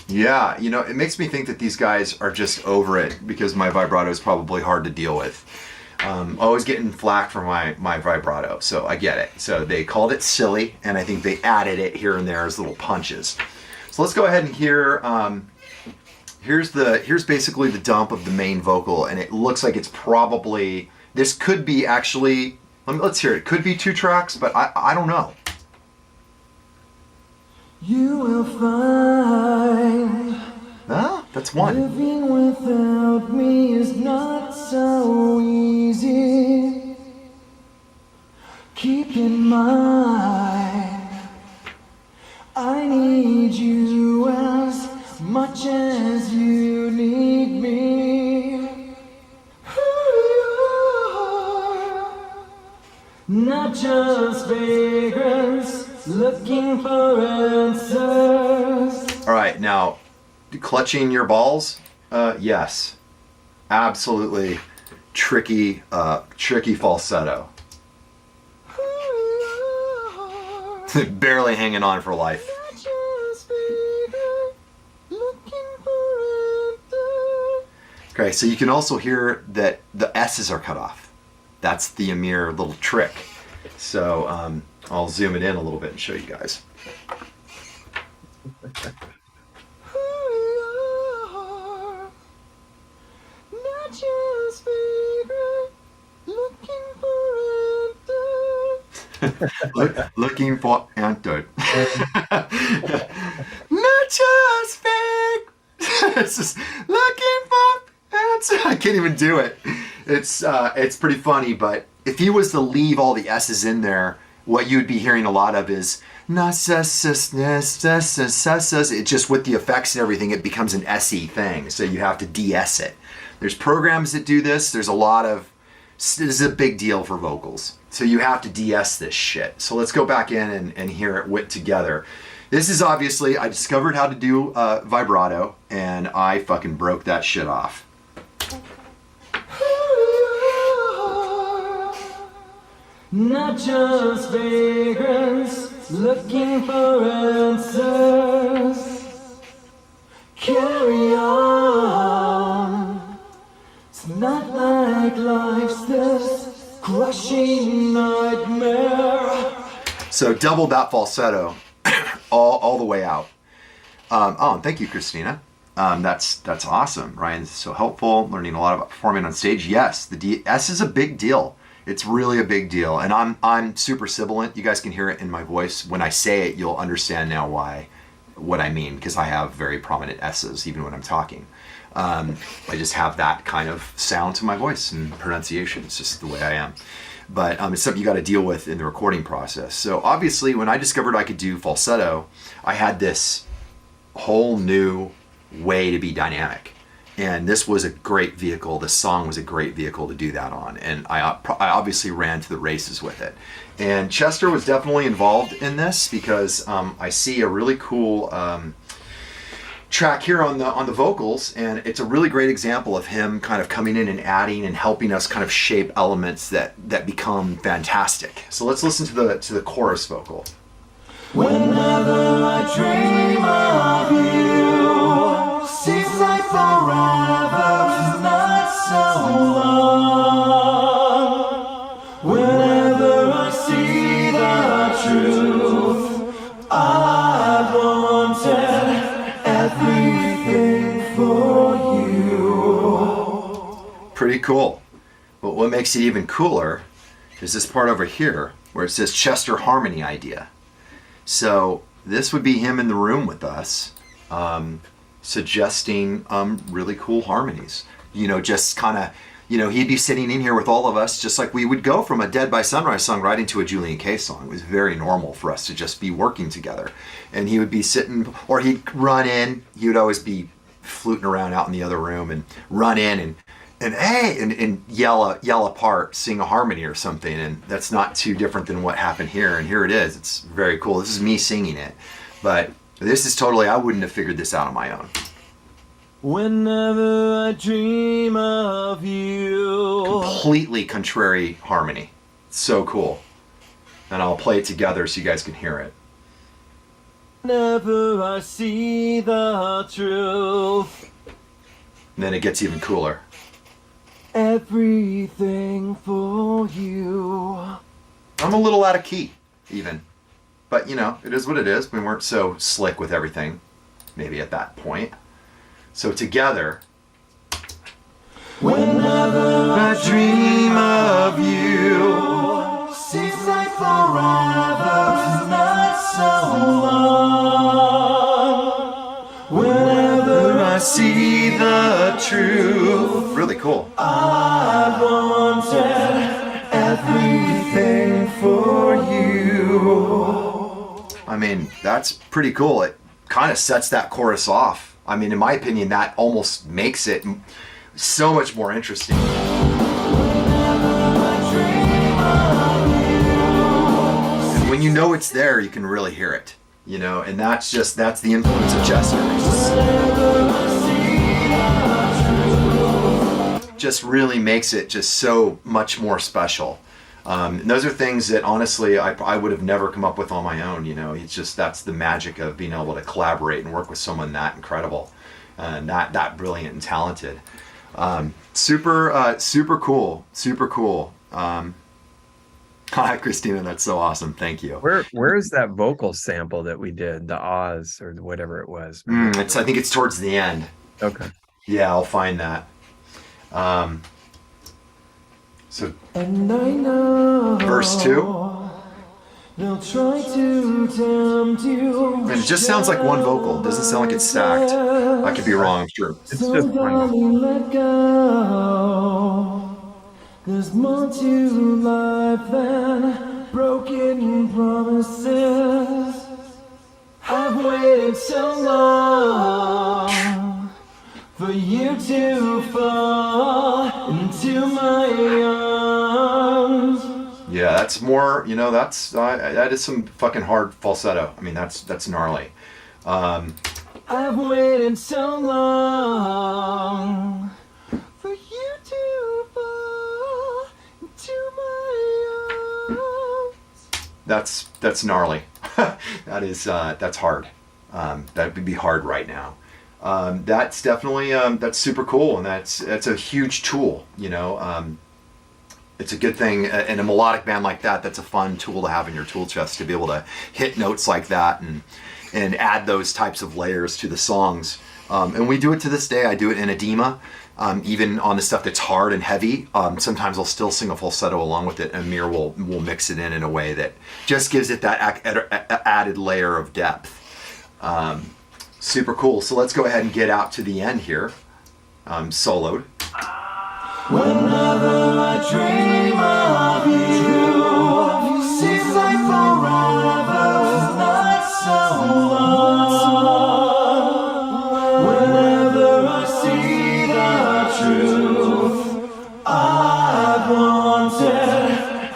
S1: Yeah, you know, it makes me think that these guys are just over it because my vibrato is probably hard to deal with. Always getting flack for my vibrato, so I get it. So they called it silly, and I think they added it here and there as little punches. So let's go ahead and hear. Here's basically the dump of the main vocal, and it looks like it's probably, this could be actually. Let's hear it. It could be 2 tracks, but I don't know. You will find. Ah, that's 1. Living without me is not so easy. Keep in mind, I need you as much as you need me. Not just vagrants looking for answers. All right, now, clutching your balls? Yes, absolutely. Tricky falsetto. Barely hanging on for life. Okay, so you can also hear that the S's are cut off. That's the Amir little trick. So I'll zoom it in a little bit and show you guys. Looking for answer. Not just fake. It's just looking for answer. I can't even do it. It's pretty funny, but if he was to leave all the S's in there, what you'd be hearing a lot of is it just with the effects and everything, it becomes an S-y thing. So you have to de-S it. There's programs that do this. There's a lot of, this is a big deal for vocals. So you have to de-S this shit. So let's go back in and hear it together. This is obviously, I discovered how to do vibrato, and I fucking broke that shit off.
S5: Not just vagrants looking for answers. Carry on. It's not like life's this crushing nightmare.
S1: So double that falsetto all the way out. And thank you, Christina. That's awesome. Ryan's so helpful. Learning a lot about performing on stage. Yes, the S is a big deal. It's really a big deal, and I'm super sibilant. You guys can hear it in my voice. When I say it, you'll understand now what I mean, because I have very prominent S's even when I'm talking. I just have that kind of sound to my voice and pronunciation. It's just the way I am. But it's something you got to deal with in the recording process. So obviously, when I discovered I could do falsetto, I had this whole new way to be dynamic. And this was a great vehicle. This song was a great vehicle to do that on. And I obviously ran to the races with it. And Chester was definitely involved in this because I see a really cool track here on the vocals, and it's a really great example of him kind of coming in and adding and helping us kind of shape elements that become fantastic. So let's listen to the chorus vocal.
S5: Whenever I dream of you, seems like forever is not so long. Whenever I see the truth, I wanted everything for you.
S1: Pretty cool. But what makes it even cooler is this part over here where it says Chester Harmony Idea. So this would be him in the room with us, suggesting really cool harmonies. Just kind of, he'd be sitting in here with all of us, just like we would go from a Dead by Sunrise song right into a Julien-K song. It was very normal for us to just be working together. And he would be sitting, or he'd run in. He would always be fluting around out in the other room and run in and hey, and yell a part, sing a harmony or something, and that's not too different than what happened here. And here it is. It's very cool. This is me singing it, but this is totally, I wouldn't have figured this out on my own.
S5: Whenever I dream of you.
S1: Completely contrary harmony. So cool. And I'll play it together so you guys can hear it.
S5: Whenever I see the truth.
S1: And then it gets even cooler.
S5: Everything for you.
S1: I'm a little out of key, even. But, it is what it is. We weren't so slick with everything, maybe at that point. So together.
S5: Whenever I dream of you, seems like forever is not so long. Whenever I see the truth.
S1: Really cool.
S5: I wanted everything for you.
S1: I mean, that's pretty cool. It kind of sets that chorus off. I mean, in my opinion, that almost makes it so much more interesting. And when you know it's there, you can really hear it, and that's the influence of Chester. Just really makes it just so much more special. And those are things that honestly I would have never come up with on my own. It's just, that's the magic of being able to collaborate and work with someone that incredible and that brilliant and talented. Super cool. Super cool. Hi, Christina. That's so awesome. Thank you.
S2: Where is that vocal sample that we did, the Oz or whatever it was?
S1: I think it's towards the end.
S2: Okay.
S1: Yeah, I'll find that. So,
S5: And I know
S1: verse 2.
S5: they'll try to tempt you.
S1: And it just sounds like one vocal. It doesn't sound like it's stacked. I could be wrong, I'm sure.
S2: It's just one.
S5: Darling, let go. There's more to life than broken promises. I've waited so long for you to fall into my arms.
S1: Yeah, that's more, that is some fucking hard falsetto. I mean, that's gnarly.
S5: I've waited so long for you to fall into my arms.
S1: That's gnarly. That's hard. That would be hard right now. That's definitely that's super cool, and that's a huge tool. It's a good thing in a melodic band like that. That's a fun tool to have in your tool chest, to be able to hit notes like that and add those types of layers to the songs. And we do it to this day. I do it in edema, even on the stuff that's hard and heavy. Sometimes I'll still sing a falsetto along with it, and Amir will mix it in a way that just gives it that added layer of depth. Super cool. So let's go ahead and get out to the end here. Soloed.
S5: Whenever I dream of you, seems like forever is not so long. Whenever I see the truth, I've wanted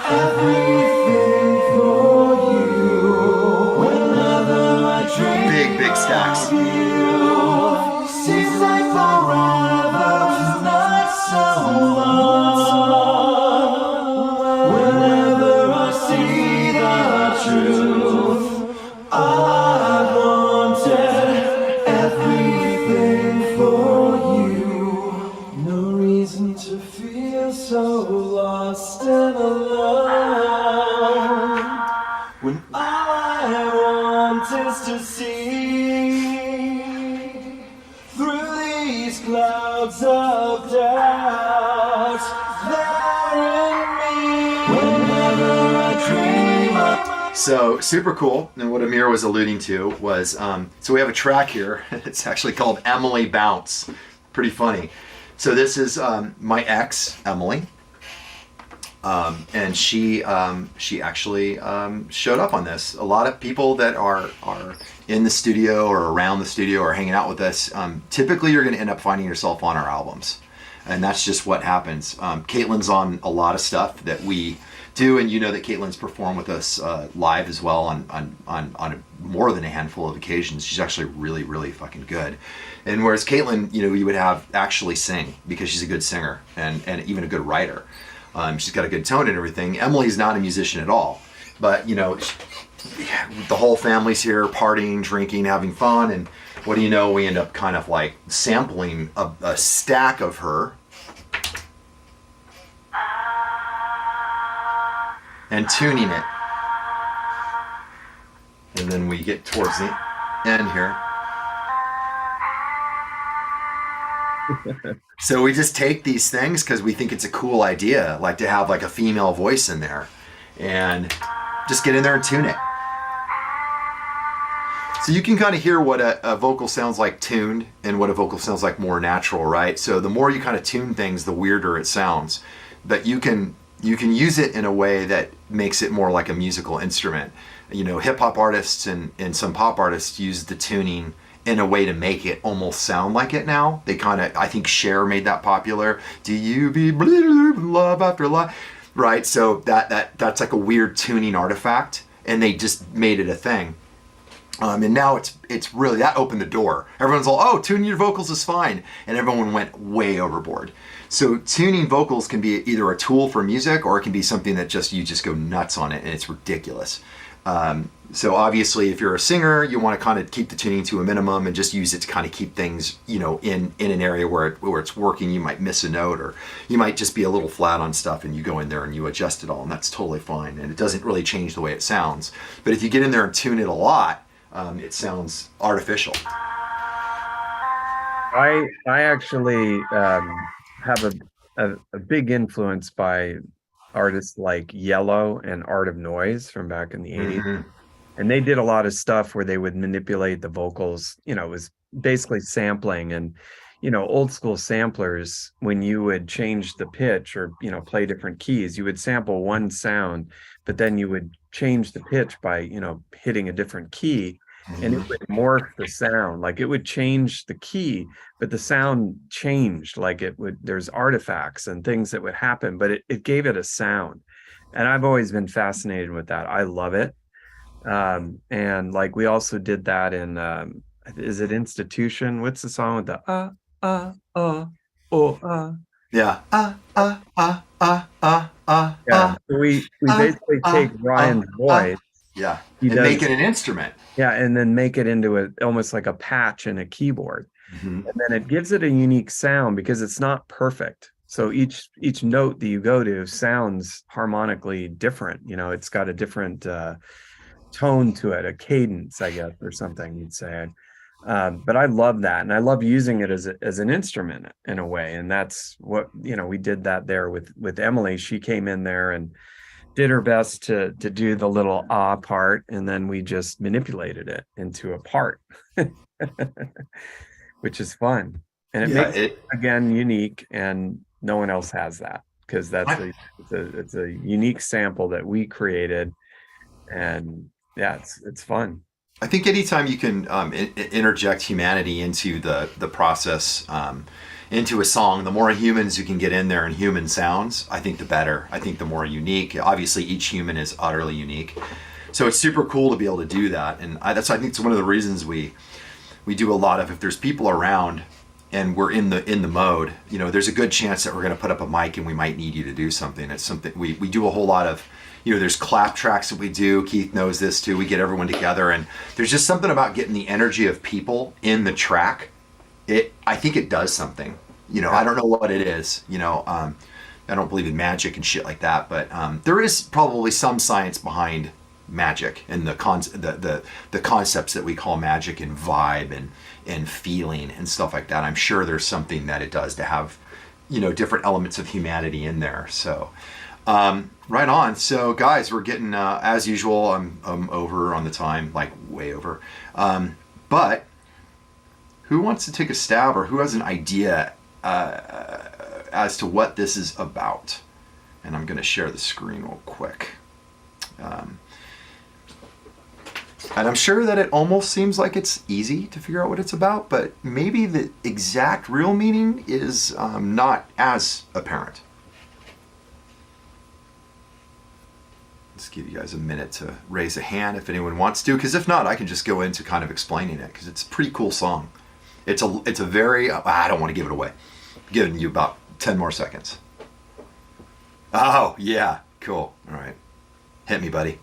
S5: everything for you. Whenever I dream
S1: Big stacks.
S5: of you, seems like forever is not so long. Whenever I see the truth, I've wanted everything for you. No reason to feel so lost and alone, when all I want is to see through these clouds of doubt that are in me. Whenever I dream of
S1: So super cool. And what Amir was alluding to was, so we have a track here. It's actually called Emily Bounce. Pretty funny. So this is my ex, Emily. And she actually showed up on this. A lot of people that are in the studio or around the studio or hanging out with us, typically you're going to end up finding yourself on our albums. And that's just what happens. Caitlin's on a lot of stuff that we do, and you know that Caitlin's performed with us live as well on more than a handful of occasions. She's actually really, really fucking good. And whereas Caitlin, you would have actually sing, because she's a good singer and even a good writer. She's got a good tone and everything. Emily's not a musician at all, but the whole family's here partying, drinking, having fun, and what do you know, we end up kind of like sampling a stack of her and tuning it. And then we get towards the end here. So we just take these things because we think it's a cool idea, like to have like a female voice in there, and just get in there and tune it. So you can kind of hear what a vocal sounds like tuned and what a vocal sounds like more natural, right? So the more you kind of tune things, the weirder it sounds. But you can use it in a way that makes it more like a musical instrument. Hip hop artists and some pop artists use the tuning in a way to make it almost sound like it now. They kind of, I think Cher made that popular. Do you be love after love? Right, so that's like a weird tuning artifact, and they just made it a thing. And now it's really, that opened the door. Everyone's all, oh, tuning your vocals is fine, and everyone went way overboard. So tuning vocals can be either a tool for music, or it can be something that you just go nuts on it, and it's ridiculous. So obviously, if you're a singer, you want to kind of keep the tuning to a minimum and just use it to kind of keep things, in an area where it's working. You might miss a note, or you might just be a little flat on stuff, and you go in there and you adjust it all, and that's totally fine. And it doesn't really change the way it sounds. But if you get in there and tune it a lot, it sounds artificial.
S2: I actually have a big influence by artists like Yellow and Art of Noise from back in the 80s.
S1: Mm-hmm.
S2: And they did a lot of stuff where they would manipulate the vocals. It was basically sampling. And, old school samplers, when you would change the pitch or, play different keys, you would sample one sound, but then you would change the pitch by, hitting a different key. And it would morph the sound. Like, it would change the key, but the sound changed. Like, there's artifacts and things that would happen, but it gave it a sound. And I've always been fascinated with that. I love it. And like, we also did that in, is it Institution? What's the song with the,
S1: Yeah.
S2: Yeah. So we basically take Ryan's voice.
S1: Yeah.
S2: He
S1: and
S2: does,
S1: make it an instrument.
S2: yeah, and then make it into almost like a patch in a keyboard.
S1: Mm-hmm.
S2: And then it gives it a unique sound because it's not perfect. So each note that you go to sounds harmonically different. It's got a different tone to it, a cadence, I guess, or something you'd say. But I love that, and I love using it as an instrument in a way. And that's what we did that there with Emily. She came in there and did her best to do the little part, and then we just manipulated it into a part, which is fun, and it makes it again unique, and no one else has that, because it's a unique sample that we created, and yeah, it's fun.
S1: I think anytime you can interject humanity into the process, into a song, the more humans you can get in there and human sounds, I think the better. I think the more unique. Obviously, each human is utterly unique, so it's super cool to be able to do that. And I think it's one of the reasons we do a lot of, if there's people around and we're in the mode, there's a good chance that we're going to put up a mic and we might need you to do something. It's something we do a whole lot of. There's clap tracks that we do. Keith knows this too. We get everyone together, and there's just something about getting the energy of people in the track. I think it does something. I don't know what it is. I don't believe in magic and shit like that, but there is probably some science behind magic and the concepts that we call magic and vibe and feeling and stuff like that. I'm sure there's something that it does to have, different elements of humanity in there. So. Right on. So guys, we're getting, as usual, I'm over on the time, like way over. But who wants to take a stab, or who has an idea as to what this is about? And I'm going to share the screen real quick. And I'm sure that it almost seems like it's easy to figure out what it's about, but maybe the exact real meaning is not as apparent. Let's give you guys a minute to raise a hand if anyone wants to, because if not, I can just go into kind of explaining it, because it's a pretty cool song. It's a very, I don't want to give it away. I'm giving you about 10 more seconds. Oh, yeah, cool. All right. Hit me, buddy.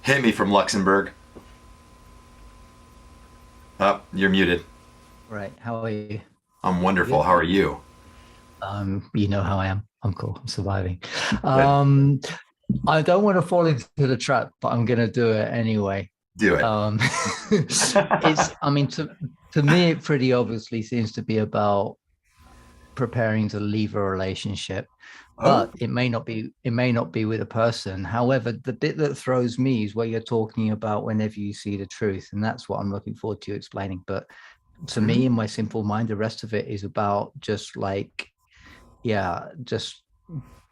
S1: Hit me from Luxembourg. Oh, you're muted.
S6: Right, how are you?
S1: I'm wonderful. How are you?
S6: You know how I am. I'm cool. I'm surviving. I don't want to fall into the trap, but I'm going to do it anyway.
S1: Do it.
S6: To me, it pretty obviously seems to be about preparing to leave a relationship, but it may not be with a person. However, the bit that throws me is where you're talking about whenever you see the truth, and that's what I'm looking forward to you explaining. But to me, in my simple mind, the rest of it is about just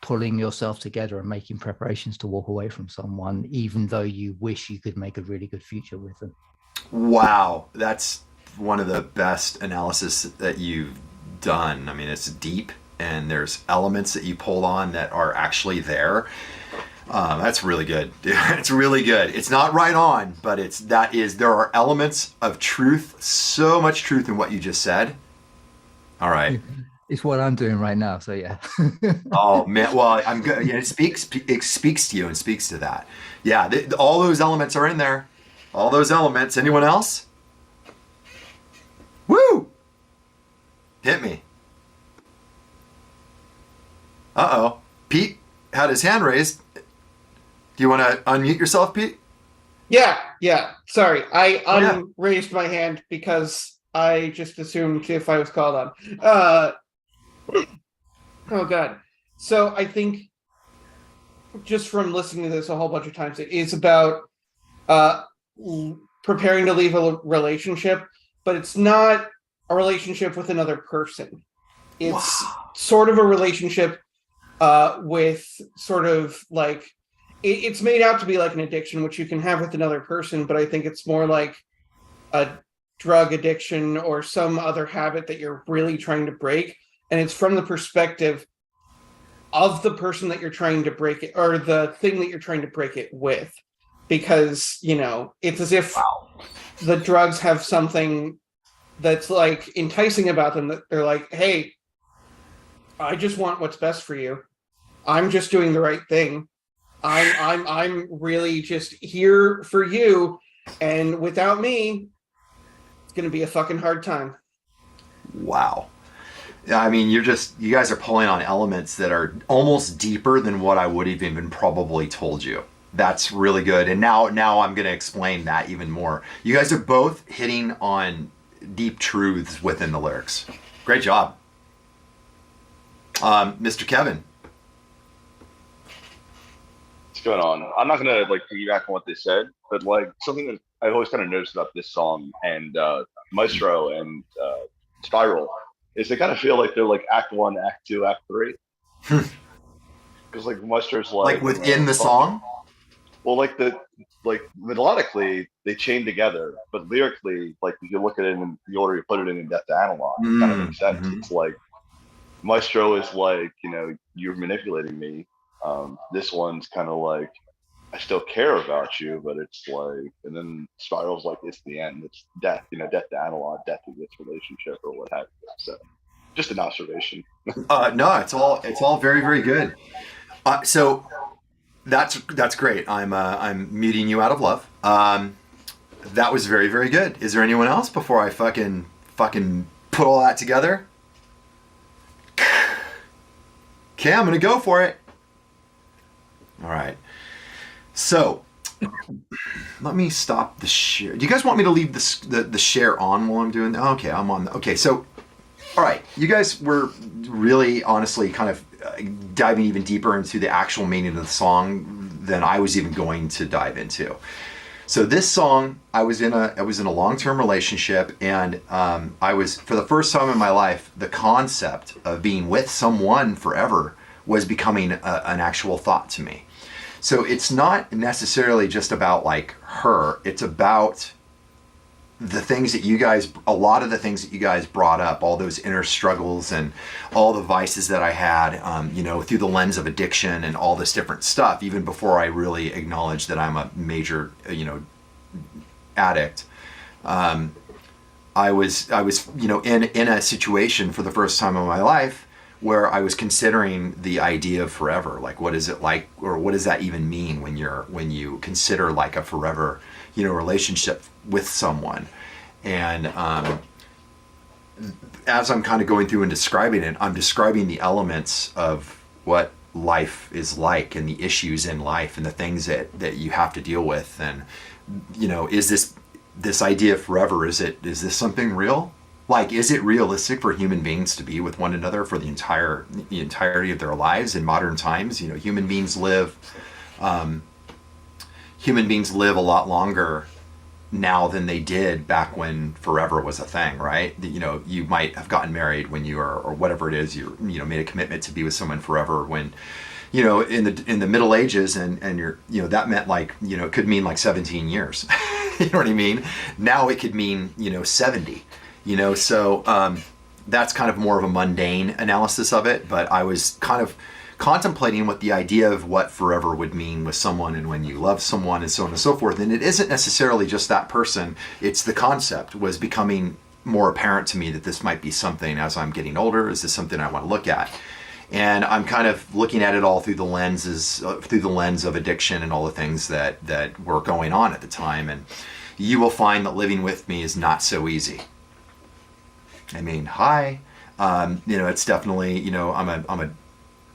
S6: pulling yourself together and making preparations to walk away from someone, even though you wish you could make a really good future with them.
S1: Wow, that's one of the best analysis that you've done. I mean, it's deep, and there's elements that you pull on that are actually there. That's really good. It's really good. It's not right on, but there are elements of truth, so much truth in what you just said. All right.
S6: It's what I'm doing right now. So yeah.
S1: Oh man, well, I'm good. Yeah, it speaks to you and speaks to that. Yeah, all those elements are in there. All those elements. Anyone else? Woo! Hit me. Uh-oh. Pete had his hand raised. Do you want to unmute yourself, Pete?
S7: Yeah. Sorry, I
S1: yeah.
S7: raised my hand because I just assumed if I was called on. Oh God. So I think just from listening to this a whole bunch of times, it is about preparing to leave a relationship, but it's not a relationship with another person. It's sort of a relationship with sort of like, it's made out to be like an addiction, which you can have with another person, but I think it's more like a drug addiction or some other habit that you're really trying to break. And it's from the perspective of the person that you're trying to break it, or the thing that you're trying to break it with. Because, you know, it's as if the drugs have something that's like enticing about them, that they're like, hey, I just want what's best for you. I'm just doing the right thing. I'm really just here for you. And without me, it's going to be a fucking hard time.
S1: Wow. I mean, you guys are pulling on elements that are almost deeper than what I would have even probably told you. That's really good. And now I'm going to explain that even more. You guys are both hitting on deep truths within the lyrics. Great job. Mr. Kevin.
S8: What's going on? I'm not gonna like piggyback on what they said, but like something that I've always kind of noticed about this song and Maestro and Spiral is they kind of feel like they're like Act 1, Act 2, Act 3. Because like Maestro's like
S1: within the song.
S8: Well, like melodically they chain together, but lyrically, like if you look at it in the order you put it in Death to Analog, it kind of makes sense. Mm-hmm. It's like Maestro is like, you know, you're manipulating me. This one's kind of like, I still care about you, but it's like, and then Spiral's like, it's the end, it's death, you know, death to Analog, death to this relationship or what have you. So, just an observation.
S1: No, it's all very, very good. So that's great. I'm muting you out of love. That was very, very good. Is there anyone else before I fucking put all that together? Okay, I'm gonna go for it. All right. So let me stop the share. Do you guys want me to leave the share on while I'm doing that? Okay, I'm on. Okay, so all right, you guys were really honestly kind of diving even deeper into the actual meaning of the song than I was even going to dive into. So this song, I was in a long-term relationship, and I was, for the first time in my life, the concept of being with someone forever was becoming an actual thought to me. So it's not necessarily just about like her, it's about the things that a lot of the things that you guys brought up, all those inner struggles and all the vices that I had, through the lens of addiction and all this different stuff, even before I really acknowledged that I'm a major, addict. I was, in a situation for the first time in my life where I was considering the idea of forever. Like, what is it like, or what does that even mean when you consider like a forever, relationship with someone? And as I'm kind of going through and describing it, I'm describing the elements of what life is like and the issues in life and the things that you have to deal with. And, is this idea of forever, is this something real? Like, is it realistic for human beings to be with one another for the entirety of their lives in modern times? Human beings live a lot longer now than they did back when forever was a thing, right? You might have gotten married when you are, or whatever it is, you made a commitment to be with someone forever when, in the Middle Ages, and you're, that meant like, it could mean like 17 years. You know what I mean? Now it could mean, 70. So that's kind of more of a mundane analysis of it, but I was kind of contemplating what the idea of what forever would mean with someone and when you love someone and so on and so forth. And it isn't necessarily just that person, it's the concept was becoming more apparent to me that this might be something as I'm getting older. Is this something I want to look at? And I'm kind of looking at it all through the lens of addiction and all the things that were going on at the time. And you will find that living with me is not so easy. I mean, it's definitely, I'm a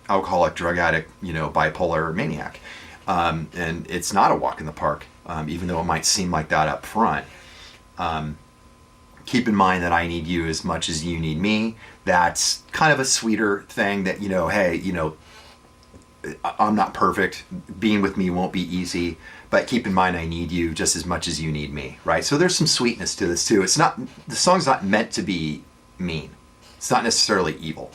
S1: alcoholic, drug addict, bipolar maniac. And it's not a walk in the park, even though it might seem like that up front. Keep in mind that I need you as much as you need me. That's kind of a sweeter thing that, I'm not perfect. Being with me won't be easy, but keep in mind I need you just as much as you need me, right? So there's some sweetness to this too. The song's not meant to be mean. It's not necessarily evil.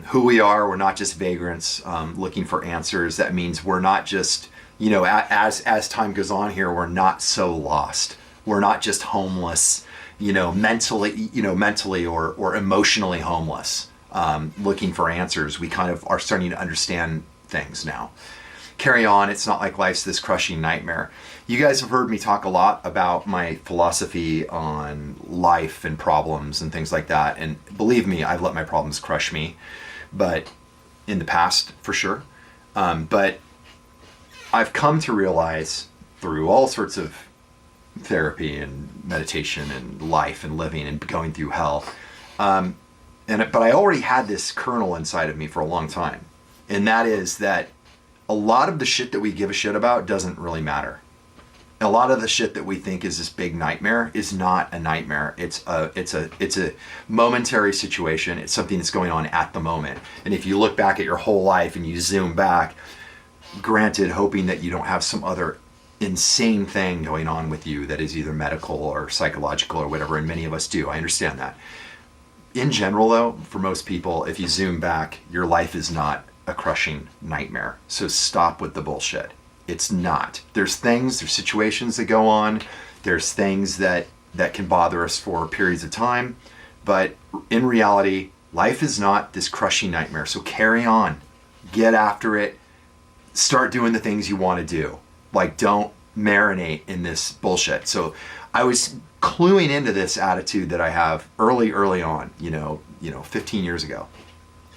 S1: Who we are, we're not just vagrants looking for answers. That means we're not just, as time goes on here, we're not so lost. We're not just homeless, mentally or emotionally homeless, looking for answers. We kind of are starting to understand things now. Carry on. It's not like life's this crushing nightmare. You guys have heard me talk a lot about my philosophy on life and problems and things like that. And believe me, I've let my problems crush me, but in the past, for sure. But I've come to realize through all sorts of therapy and meditation and life and living and going through hell. But I already had this kernel inside of me for a long time. And that is that a lot of the shit that we give a shit about doesn't really matter. A lot of the shit that we think is this big nightmare is not a nightmare. It's a momentary situation. It's something that's going on at the moment. And if you look back at your whole life and you zoom back, granted, hoping that you don't have some other insane thing going on with you that is either medical or psychological or whatever, and many of us do. I understand that. In general, though, for most people, if you zoom back, your life is not a crushing nightmare. So stop with the bullshit. It's not. There's situations that go on. There's things that can bother us for periods of time. But in reality, life is not this crushing nightmare. So carry on. Get after it. Start doing the things you want to do. Like, don't marinate in this bullshit. So I was cluing into this attitude that I have early on, 15 years ago.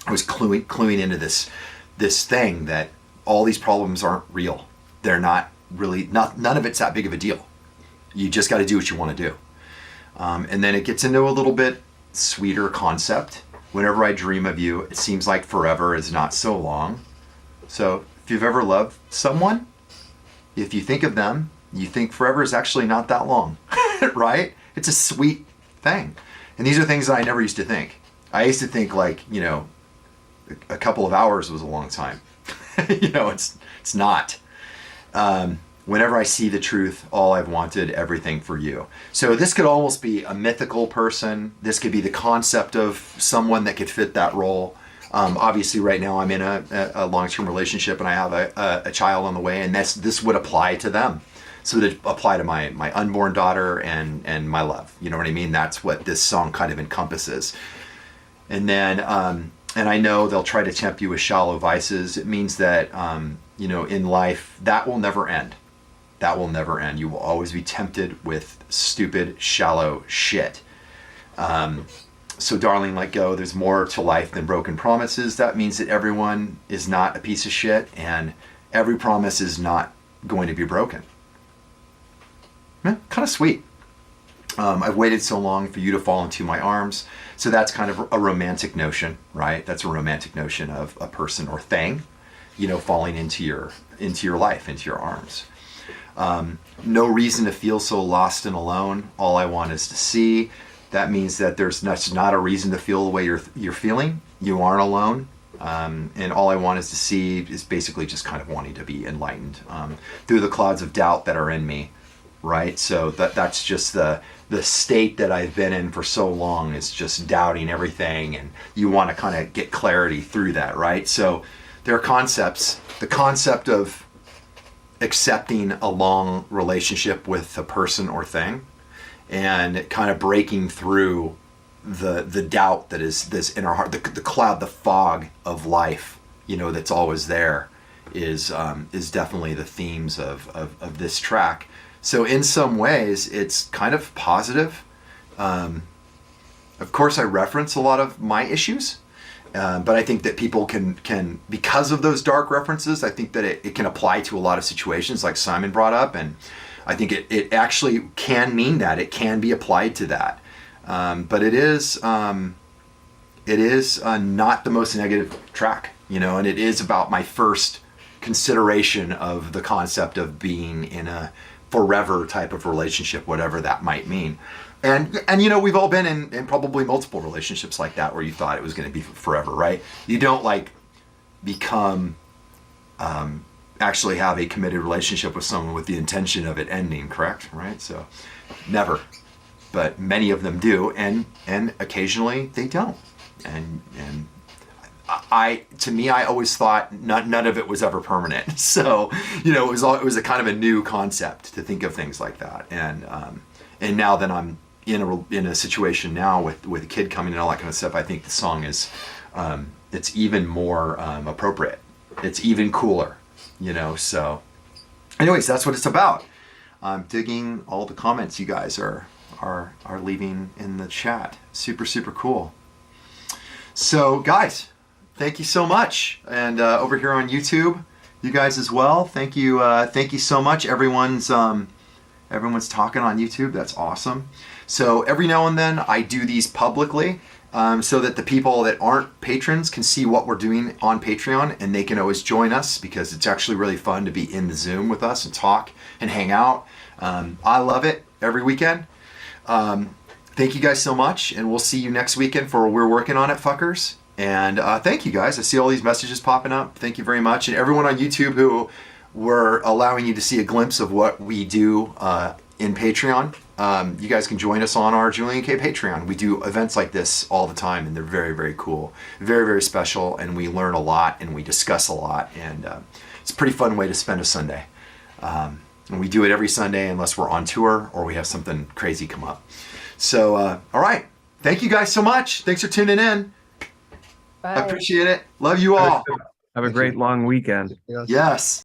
S1: I was cluing into this thing that all these problems aren't real. They're not really, none of it's that big of a deal. You just got to do what you want to do. And then it gets into a little bit sweeter concept. Whenever I dream of you, it seems like forever is not so long. So if you've ever loved someone, if you think of them, you think forever is actually not that long, right? It's a sweet thing. And these are things that I never used to think. I used to think like, a couple of hours was a long time. It's not. Whenever I see the truth, all I've wanted, everything for you. So this could almost be a mythical person. This could be the concept of someone that could fit that role. Obviously right now I'm in a long-term relationship and I have a child on the way, and this would apply to them. So it would apply to my unborn daughter and my love. You know what I mean? That's what this song kind of encompasses. And then, and I know they'll try to tempt you with shallow vices. It means that, in life, that will never end. That will never end. You will always be tempted with stupid, shallow shit. So darling, let go. There's more to life than broken promises. That means that everyone is not a piece of shit and every promise is not going to be broken. Kind of sweet. I've waited so long for you to fall into my arms. So that's kind of a romantic notion, right? That's a romantic notion of a person or thing, falling into your life, into your arms. No reason to feel so lost and alone. All I want is to see. That means that there's not a reason to feel the way you're feeling. You aren't alone. And all I want is to see is basically just kind of wanting to be enlightened through the clouds of doubt that are in me, right? So that's just the state that I've been in for so long, is just doubting everything, and you want to kind of get clarity through that, right? So there are concepts. The concept of accepting a long relationship with a person or thing, and kind of breaking through the doubt that is this in our heart, the cloud, the fog of life that's always there is definitely the themes of this track. So in some ways, it's kind of positive. Of course, I reference a lot of my issues, but I think that people can because of those dark references, I think that it can apply to a lot of situations like Simon brought up, and I think it actually can mean that it can be applied to that. But it is not the most negative track, and it is about my first consideration of the concept of being in a forever type of relationship, whatever that might mean. And we've all been in probably multiple relationships like that where you thought it was going to be forever, right? You don't like become actually have a committed relationship with someone with the intention of it ending, correct? Right? So never. But many of them do, and occasionally they don't. And I always thought none of it was ever permanent. So it was a kind of a new concept to think of things like that. And now that I'm in a situation now with a kid coming and all that kind of stuff, I think the song is it's even more appropriate. It's even cooler, So, anyways, that's what it's about. I'm digging all the comments you guys are leaving in the chat. Super, super cool. So, guys, thank you so much. And over here on YouTube, you guys as well. Thank you so much. Everyone's talking on YouTube. That's awesome. So every now and then I do these publicly so that the people that aren't patrons can see what we're doing on Patreon, and they can always join us because it's actually really fun to be in the Zoom with us and talk and hang out. I love it every weekend. Thank you guys so much, and we'll see you next weekend for We're Working on It, fuckers. And thank you guys. I see all these messages popping up. Thank you very much. And everyone on YouTube who were allowing you to see a glimpse of what we do in Patreon. You guys can join us on our Julien-K Patreon. We do events like this all the time, and they're very, very cool. Very, very special, and we learn a lot, and we discuss a lot, and it's a pretty fun way to spend a Sunday. And we do it every Sunday unless we're on tour or we have something crazy come up. So, all right. Thank you guys so much. Thanks for tuning in.
S9: Bye.
S1: I appreciate it. Love you all.
S2: Have a great long weekend.
S1: Yes.